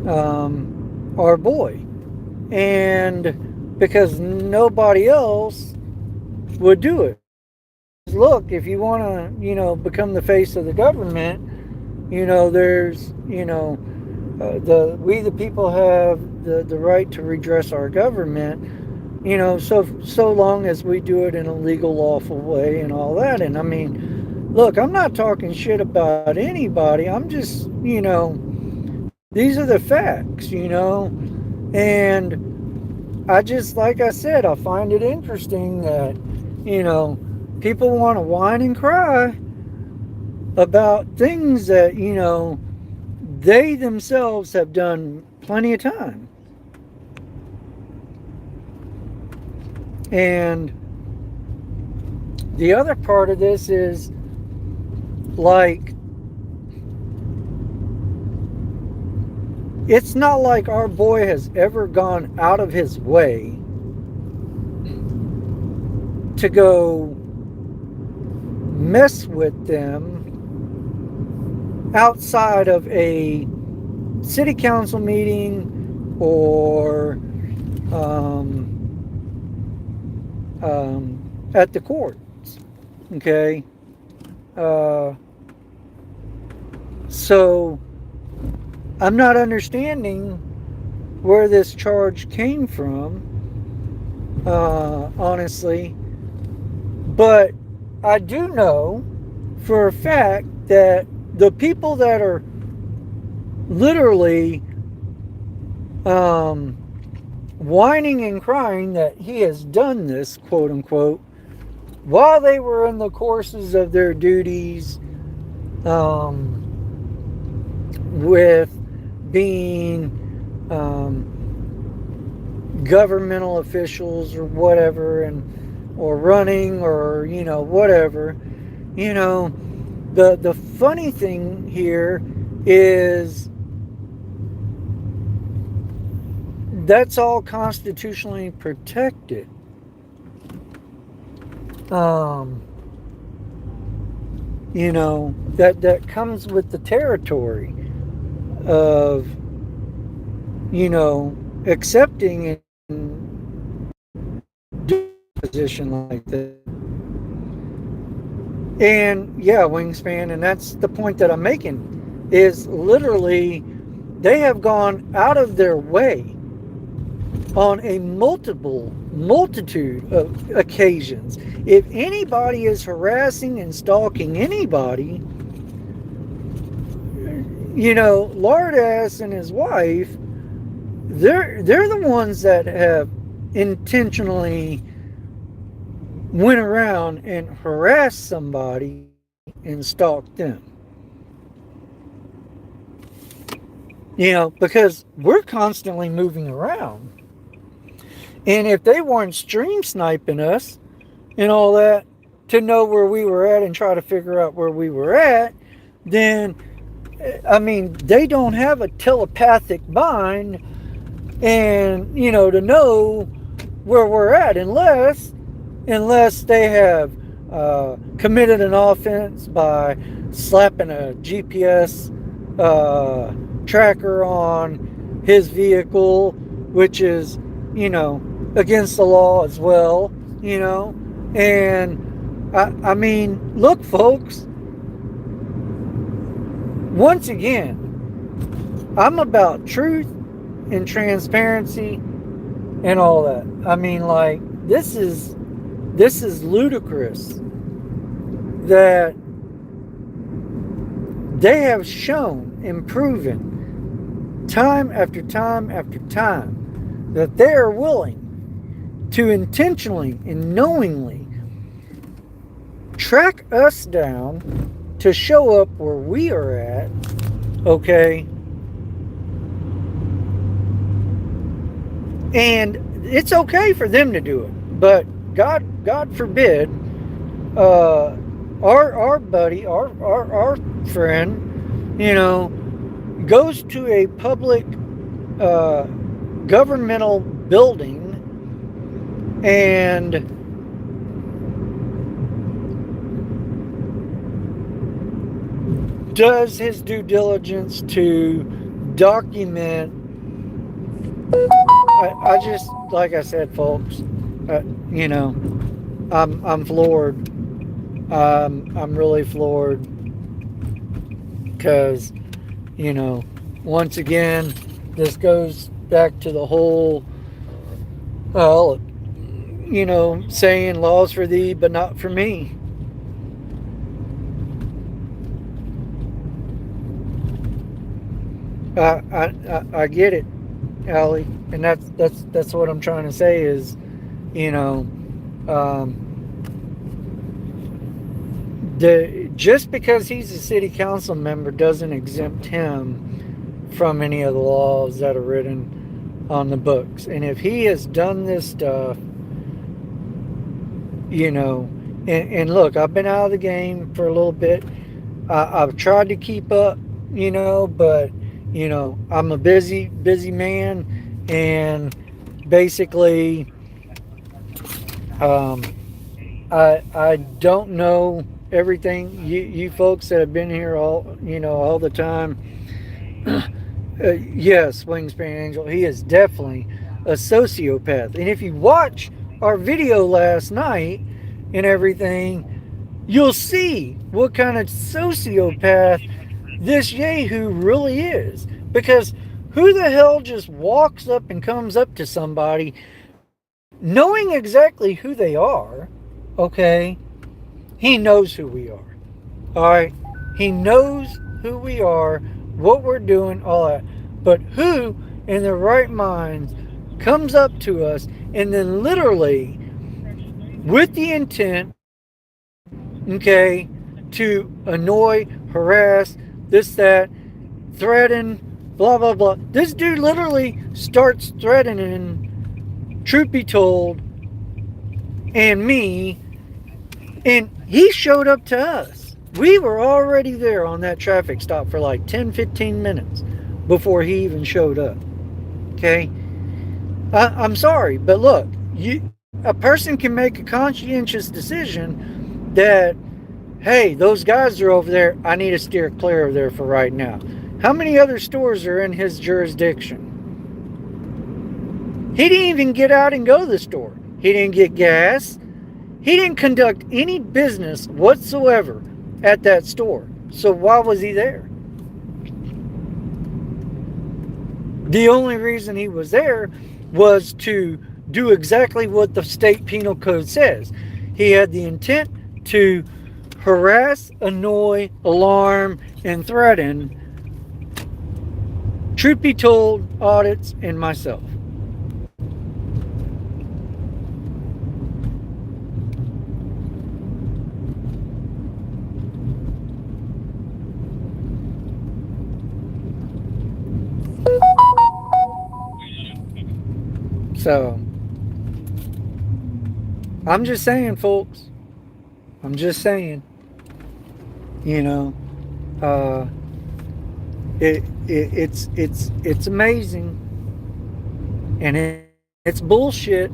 our boy. And because nobody else would do it. Look, if you want to, become the face of the government, there's, we the people have the right to redress our government, so long as we do it in a legal, lawful way and all that. And I mean, look, I'm not talking shit about anybody. I'm just, these are the facts, and I just, like I said, I find it interesting that, people want to whine and cry about things that, they themselves have done plenty of time. And the other part of this is like, it's not like our boy has ever gone out of his way to go mess with them outside of a city council meeting or at the courts. Okay? So I'm not understanding where this charge came from, honestly. But I do know for a fact that the people that are literally whining and crying that he has done this, quote unquote, while they were in the courses of their duties, with being governmental officials or whatever, or running, or whatever. The funny thing here is that's all constitutionally protected. That comes with the territory of accepting and doing a position like that. And yeah, Wingspan, and that's the point that I'm making, is literally they have gone out of their way on a multitude of occasions. If anybody is harassing and stalking anybody, Lardass and his wife, they're the ones that have intentionally went around and harassed somebody and stalked them. Because we're constantly moving around. And if they weren't stream sniping us and all that to know where we were at and try to figure out where we were at, then, they don't have a telepathic mind and, to know where we're at unless they have committed an offense by slapping a GPS tracker on his vehicle, which is, against the law as well, and look, folks, once again, I'm about truth and transparency and all that. This is ludicrous that they have shown and proven time after time after time that they are willing to intentionally and knowingly track us down to show up where we are at, okay? And it's okay for them to do it, but God forbid, our buddy, our friend, goes to a public governmental building and does his due diligence to document. I just, like I said, folks, I'm floored. I'm really floored because, once again, this goes back to the whole, saying laws for thee, but not for me. I get it, Allie, and that's what I'm trying to say is, just because he's a city council member doesn't exempt him from any of the laws that are written on the books. And if he has done this stuff, and look, I've been out of the game for a little bit. I've tried to keep up, but I'm a busy man, and basically, I don't know everything. You folks that have been here all the time. Yes, Wingspan Angel, he is definitely a sociopath. And if you watch our video last night and everything, you'll see what kind of sociopath this Yahoo really is. Because who the hell just walks up and comes up to somebody knowing exactly who they are? Okay, he knows who we are. All right, he knows who we are, what we're doing, all that. But who in their right minds comes up to us and then literally, with the intent okay, to annoy, harass, this, that, threaten, blah, blah, blah. This dude literally starts threatening, truth be told, and me, and he showed up to us. We were already there on that traffic stop for like 10, 15 minutes before he even showed up. Okay? I'm sorry, but look, a person can make a conscientious decision that, hey, those guys are over there. I need to steer clear of there for right now. How many other stores are in his jurisdiction? He didn't even get out and go to the store. He didn't get gas. He didn't conduct any business whatsoever at that store. So why was he there? The only reason he was there was to do exactly what the state penal code says. He had the intent to harass, annoy, alarm, and threaten, truth be told, audits, and myself. So, I'm just saying, folks. I'm just saying. You know, it's amazing, and it's bullshit.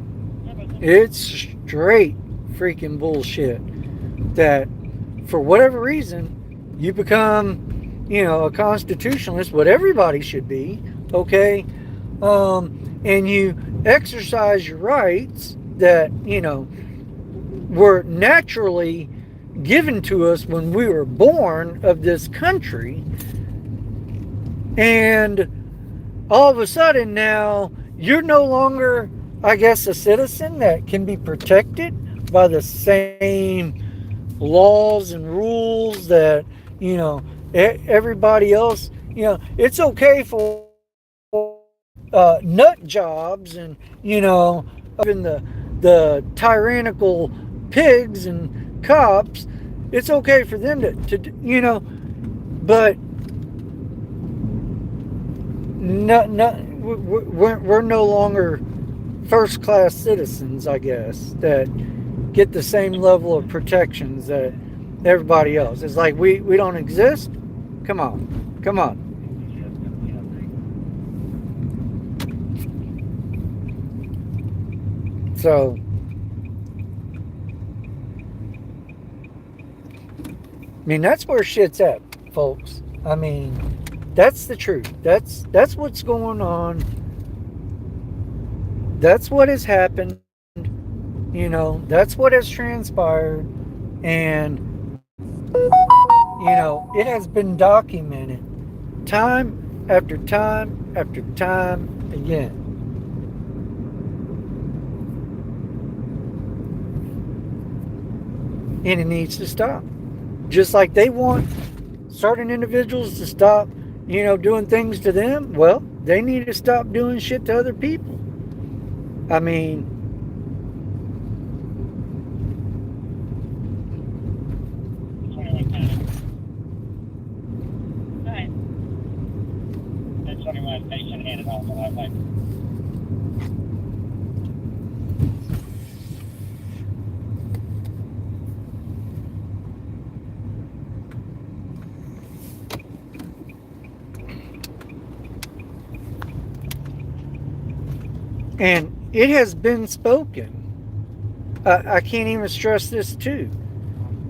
It's straight freaking bullshit that for whatever reason you become, a constitutionalist, what everybody should be, okay, and you exercise your rights that were naturally given to us when we were born of this country, and all of a sudden now you're no longer, I guess, a citizen that can be protected by the same laws and rules that everybody else. It's okay for nut jobs and even the tyrannical pigs and cops. It's okay for them to but we're no longer first class citizens, I guess, that get the same level of protections that everybody else. It's like we don't exist. Come on. So I mean, that's where shit's at, folks. I mean, that's the truth. That's what's going on. That's what has happened. That's what has transpired. And, it has been documented time after time after time again. And it needs to stop. Just like they want certain individuals to stop, doing things to them, well, they need to stop doing shit to other people. I mean, That's 21 patient handed off the life. and it has been spoken. I can't even stress this too.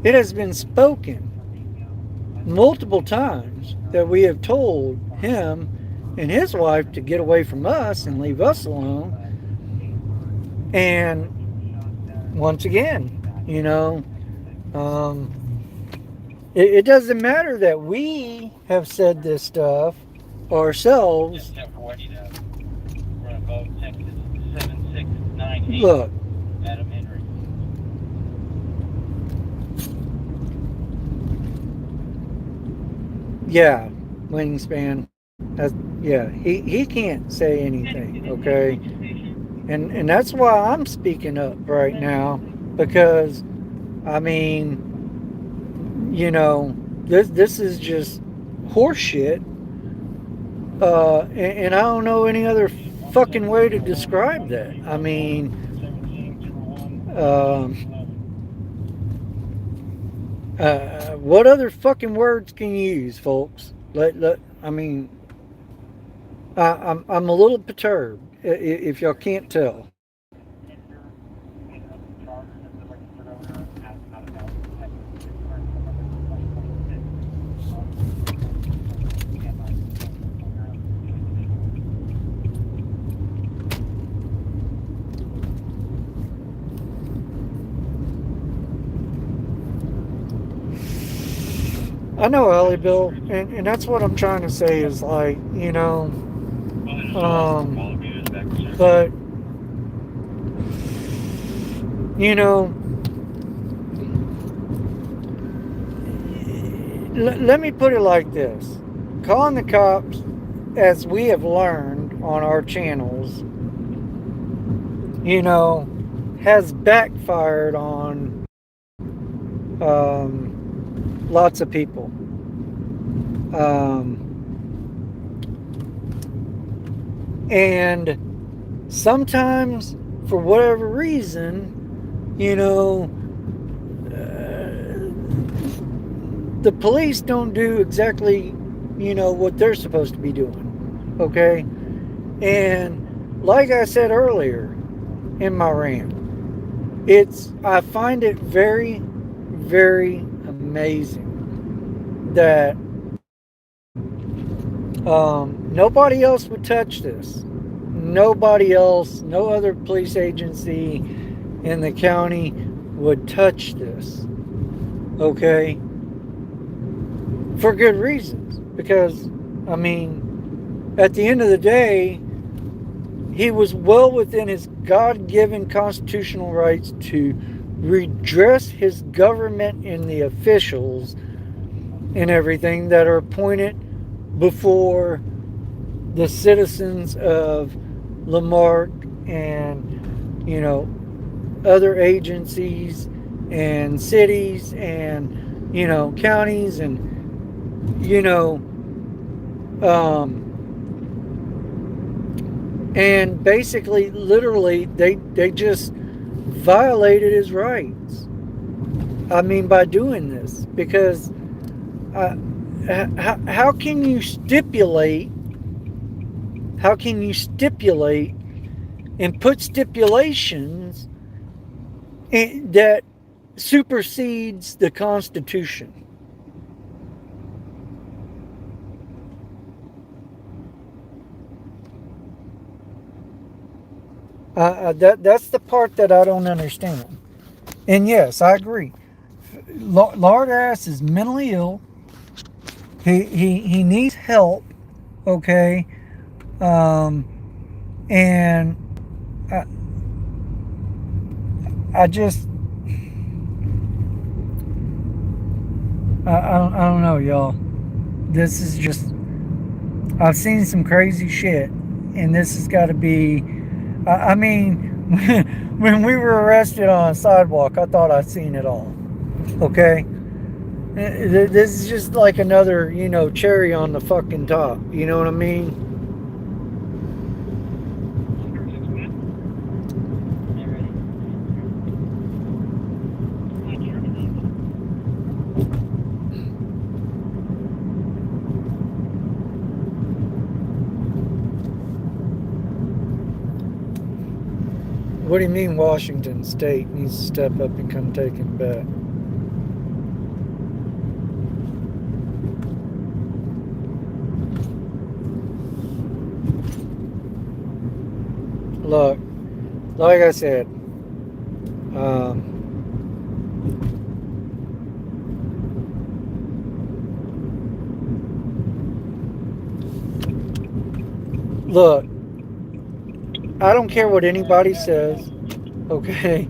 It has been spoken multiple times that we have told him and his wife to get away from us and leave us alone. And once again, it doesn't matter that we have said this stuff ourselves. Look, Adam Henry. yeah, Wingspan. He can't say anything, okay? And that's why I'm speaking up right now, because I mean, you know, this is just horseshit. And I don't know any other fucking way to describe that. I mean, what other fucking words can you use, folks? I mean, I'm a little perturbed, if y'all can't tell. I know, Ellie Bill, and that's what I'm trying to say is like, but, you know, let me put it like this. Calling the cops, as we have learned on our channels, has backfired on lots of people. And sometimes, for whatever reason, the police don't do exactly, what they're supposed to be doing. Okay? And like I said earlier in my rant, I find it very, very amazing that nobody else would touch this. Nobody else, no other police agency in the county would touch this. Okay? For good reasons. Because, I mean, at the end of the day, he was well within his God-given constitutional rights to redress his government and the officials and everything that are appointed before the citizens of La Marque and, other agencies and cities and, counties and, and basically, literally, they just violated his rights. I mean, by doing this, because how can you stipulate and put stipulations that supersedes the Constitution? That's the part that I don't understand. And yes, I agree. Lord Ass is mentally ill. He needs help. Okay. And I just I don't know, y'all. This is just, I've seen some crazy shit, and this has got to be. I mean, when we were arrested on a sidewalk, I thought I'd seen it all. Okay? This is just like another, cherry on the fucking top. You know what I mean? What do you mean Washington State needs to step up and come take him back? Look, like I said, look, I don't care what anybody says, okay,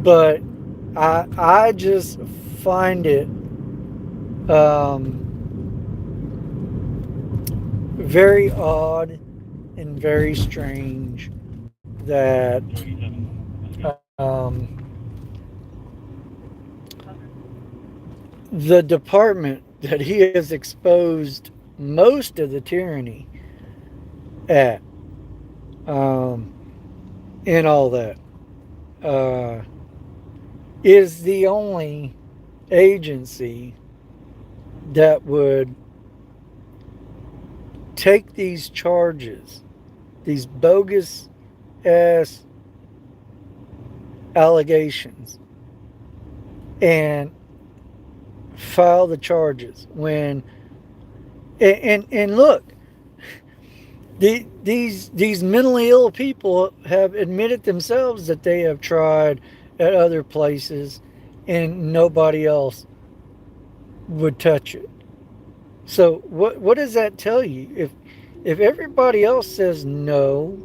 but I just find it very odd and very strange that the department that he has exposed most of the tyranny at, um, and all that, uh, is the only agency that would take these charges, these bogus ass allegations, and file the charges when and look, these mentally ill people have admitted themselves that they have tried at other places and nobody else would touch it. So what does that tell you? If everybody else says no,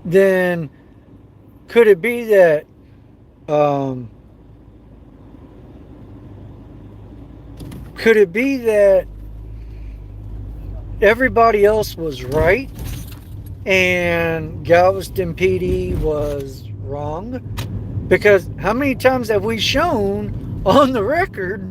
then could it be that um, could it be that everybody else was right and Galveston PD was wrong? Because how many times have we shown on the record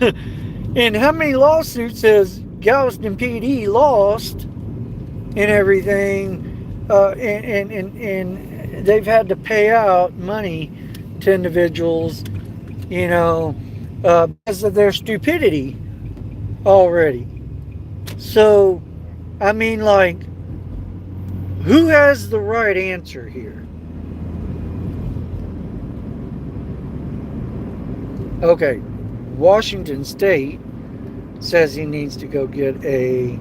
and how many lawsuits has Galveston PD lost and everything, and they've had to pay out money to individuals, because of their stupidity already. So, I mean, like, who has the right answer here? Okay, Washington State says he needs to go get a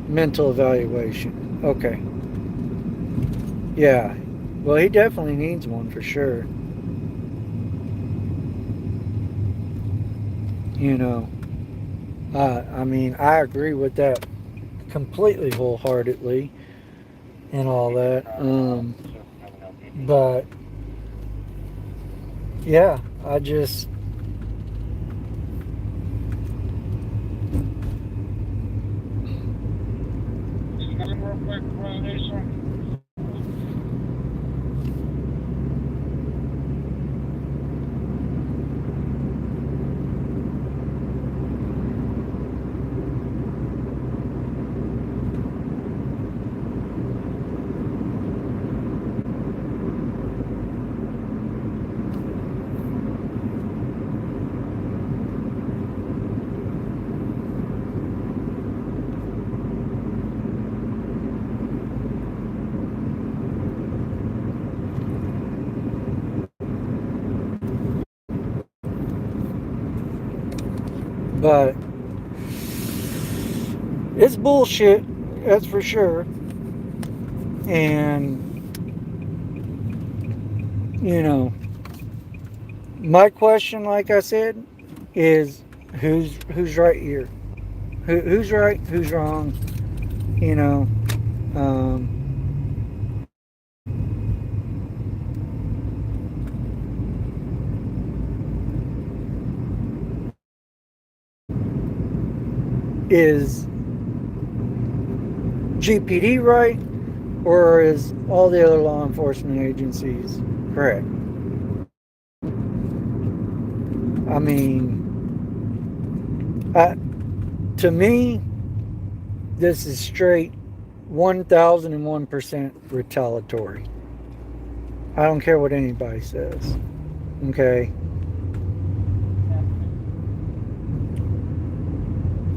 mental evaluation. Okay. Yeah. Well, he definitely needs one for sure. I mean, I agree with that completely wholeheartedly and all that. But yeah, I just but it's bullshit, that's for sure. And my question, like I said, is who's right here? Who's right? Who's wrong? You know, um, is GPD right, or is all the other law enforcement agencies correct? I mean, to me, this is straight 1001% retaliatory. I don't care what anybody says. Okay?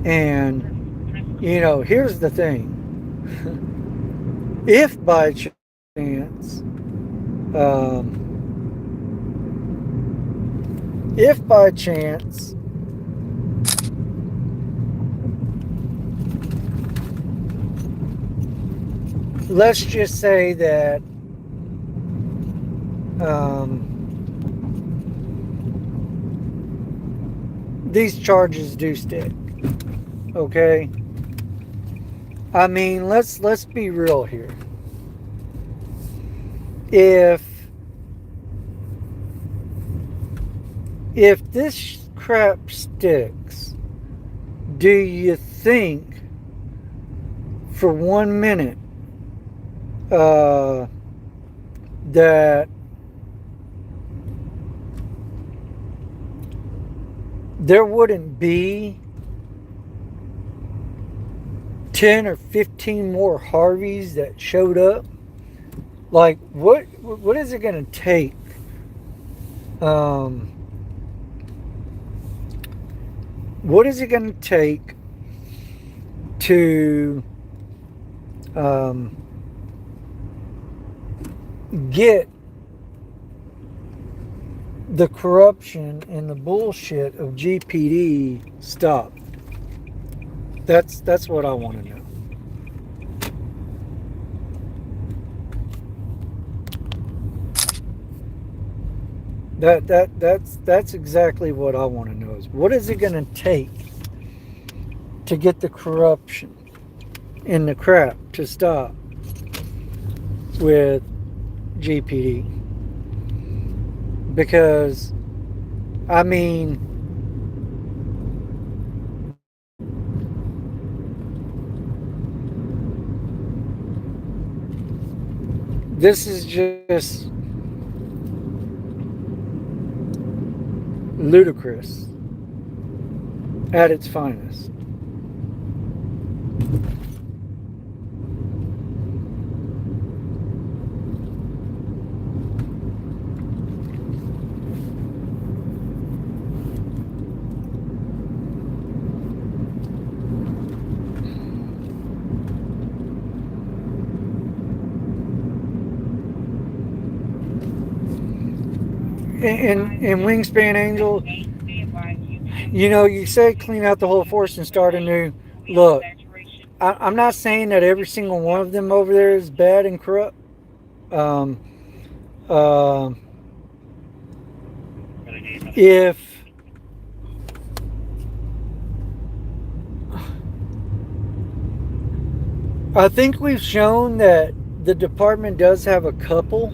And, here's the thing. If by chance, let's just say that these charges do stick. Okay? I mean, let's be real here. If this crap sticks, do you think for 1 minute that there wouldn't be 10 or 15 more Harveys that showed up. Like, what is it going to take? What is it going to take to get the corruption and the bullshit of GPD stopped? That's what I want to know. That's exactly what I want to know, is what is it going to take to get the corruption and the crap to stop with GPD? Because, I mean, this is just ludicrous at its finest. And Wingspan Angel, you know, you say clean out the whole force and start anew. Look, I'm not saying that every single one of them over there is bad and corrupt. If I think we've shown that the department does have a couple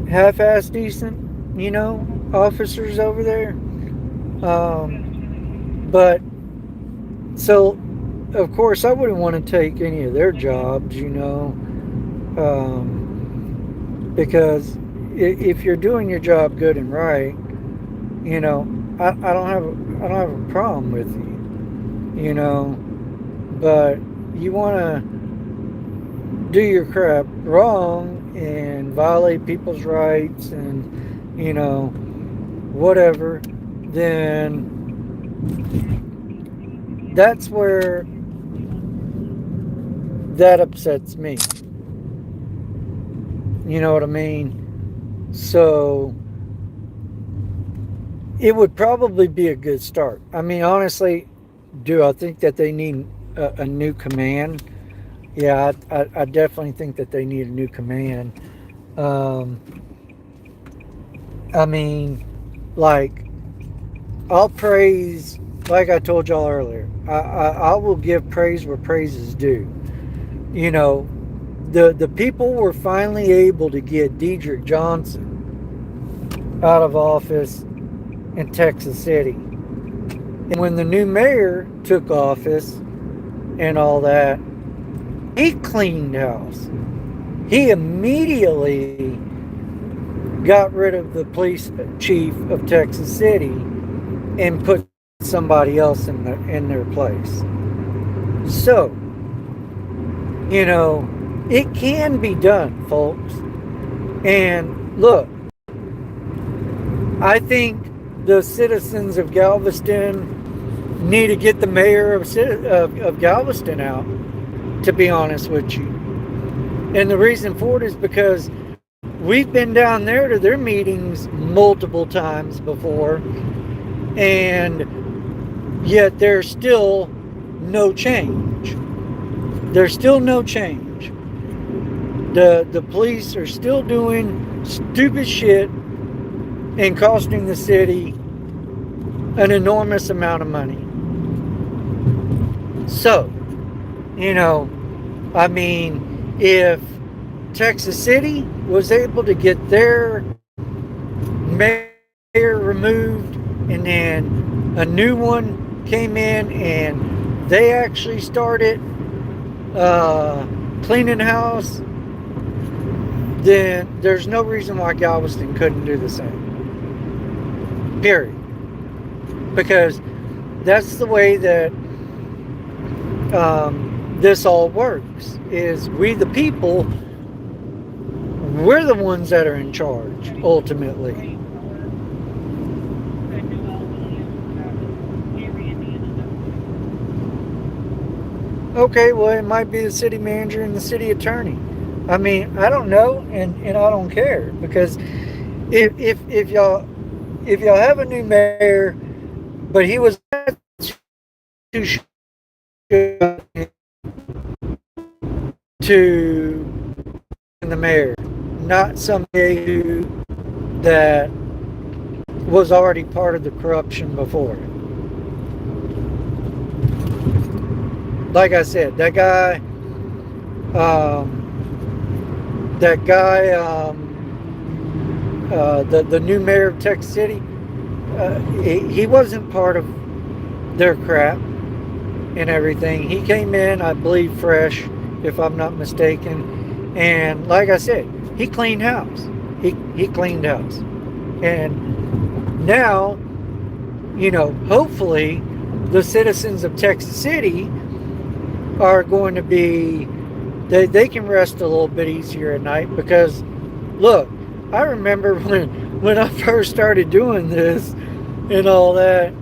half-ass decent, you know, officers over there. But so, of course, I wouldn't want to take any of their jobs, you know, because if you're doing your job good and right, you know, I don't have a problem with you, you know, but you want to do your crap wrong and violate people's rights and, you know, whatever, then that's where that upsets me. You know what I mean? So it would probably be a good start. I mean, honestly, do I think that they need a new command? Yeah, I definitely think that they need a new command. I mean, like, I'll praise, like I told y'all earlier, I will give praise where praise is due. You know, the people were finally able to get Dedrick Johnson out of office in Texas City. And when the new mayor took office and all that, he cleaned house. He immediately got rid of the police chief of Texas City and put somebody else in their place. So, you know, it can be done, folks. And look, I think the citizens of Galveston need to get the mayor of Galveston out, to be honest with you. And the reason for it is because we've been down there to their meetings multiple times before, and yet there's still no change. There's still no change. The police are still doing stupid shit and costing the city an enormous amount of money. So, you know, I mean, if Texas City was able to get their mayor removed and then a new one came in and they actually started cleaning house, then there's no reason why Galveston couldn't do the same. Period. because that's the way that this all works. Is we the people, we're the ones that are in charge ultimately. Okay, well, it might be the city manager and the city attorney. I mean, I don't know, and I don't care, because if y'all have a new mayor, but he was too to the mayor, not somebody who that was already part of the corruption before. Like I said, that guy, the new mayor of Texas City, he wasn't part of their crap and everything. He came in, I believe, fresh, if I'm not mistaken. And like I said, he cleaned house. He cleaned house. And now, hopefully the citizens of Texas City are going to be, they can rest a little bit easier at night, because look, I remember when I first started doing this and all that,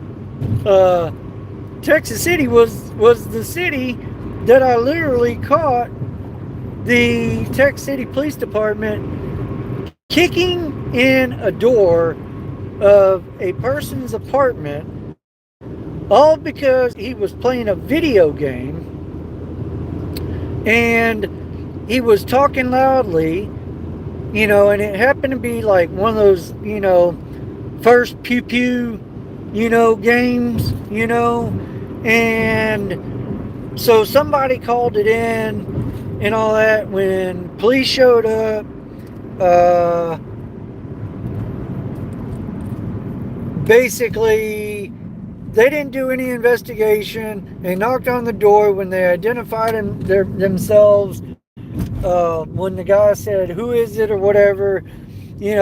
Texas City was the city that I literally caught the Texas City Police Department kicking in a door of a person's apartment, all because he was playing a video game and he was talking loudly, and it happened to be like one of those, first pew pew, games, and so somebody called it in and all that. When police showed up, basically they didn't do any investigation. They knocked on the door. When they identified themselves, when the guy said, "Who is it?" or whatever, he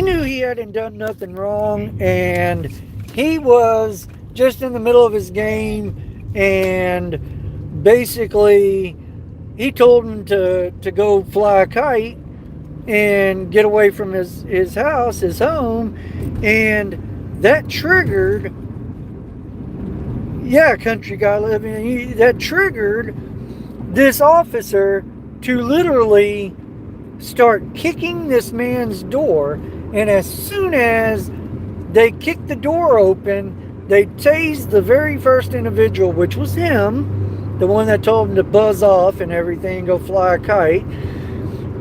knew he hadn't done nothing wrong, and he was just in the middle of his game, and basically he told him to go fly a kite and get away from his house, his home, and that triggered, country guy living, that triggered this officer to literally start kicking this man's door. And as soon as they kicked the door open, they tased the very first individual, which was him, the one that told him to buzz off and everything, go fly a kite.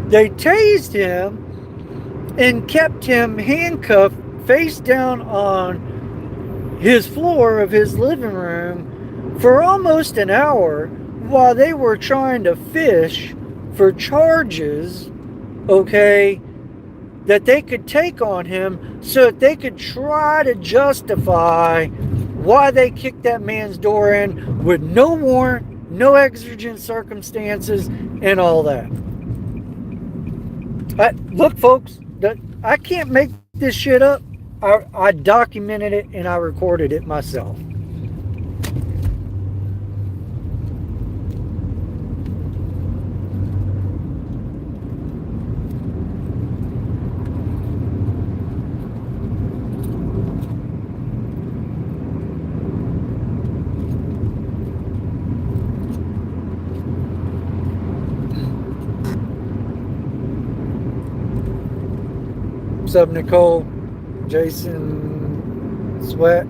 They tased him and kept him handcuffed face down on his floor of his living room for almost an hour, while they were trying to fish for charges, okay, that they could take on him, so that they could try to justify why they kicked that man's door in with no warrant, no exigent circumstances, and all that. Look, folks, I can't make this shit up. I documented it and I recorded it myself. What's up, Nicole? Jason Sweat.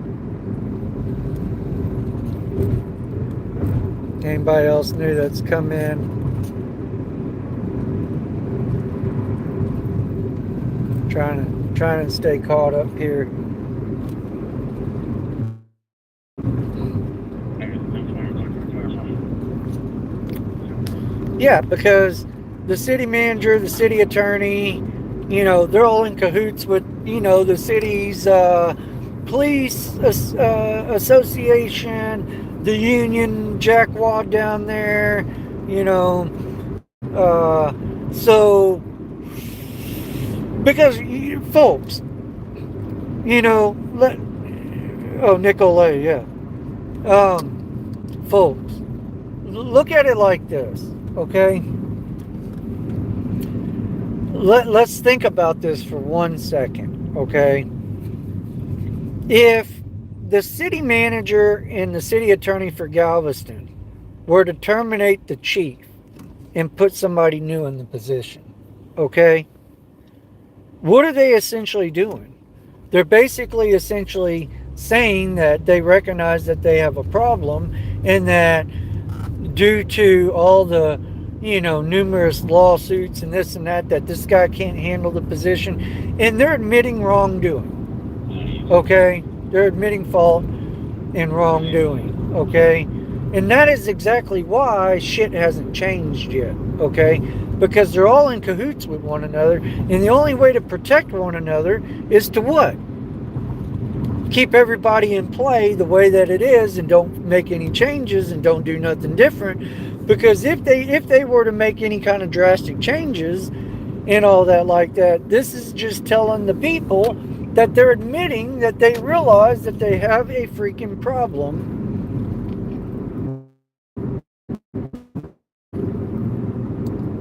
Anybody else new that's come in? Trying to stay caught up here. Yeah, because the city manager, the city attorney, they're all in cahoots with, the city's police association, the union jackwad down there, so, because folks, Oh, Nicolay, yeah. Folks, look at it like this, okay? Let's think about this for 1 second, okay? If the city manager and the city attorney for Galveston were to terminate the chief and put somebody new in the position, okay? What are they essentially doing? They're basically essentially saying that they recognize that they have a problem and that due to all the numerous lawsuits and this and that this guy can't handle the position, and they're admitting wrongdoing, okay? They're admitting fault and wrongdoing, okay? And that is exactly why shit hasn't changed yet, okay? Because they're all in cahoots with one another, and the only way to protect one another is to what? Keep everybody in play the way that it is, and don't make any changes, and don't do nothing different. Because if they were to make any kind of drastic changes and all that like that, this is just telling the people that they're admitting that they realize that they have a freaking problem.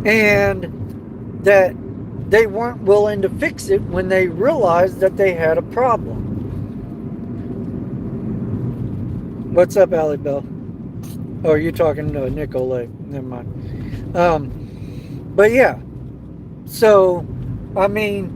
And that they weren't willing to fix it when they realized that they had a problem. What's up, Allie Bell? Oh, you're talking to Nicolay. Never mind. But yeah. So, I mean,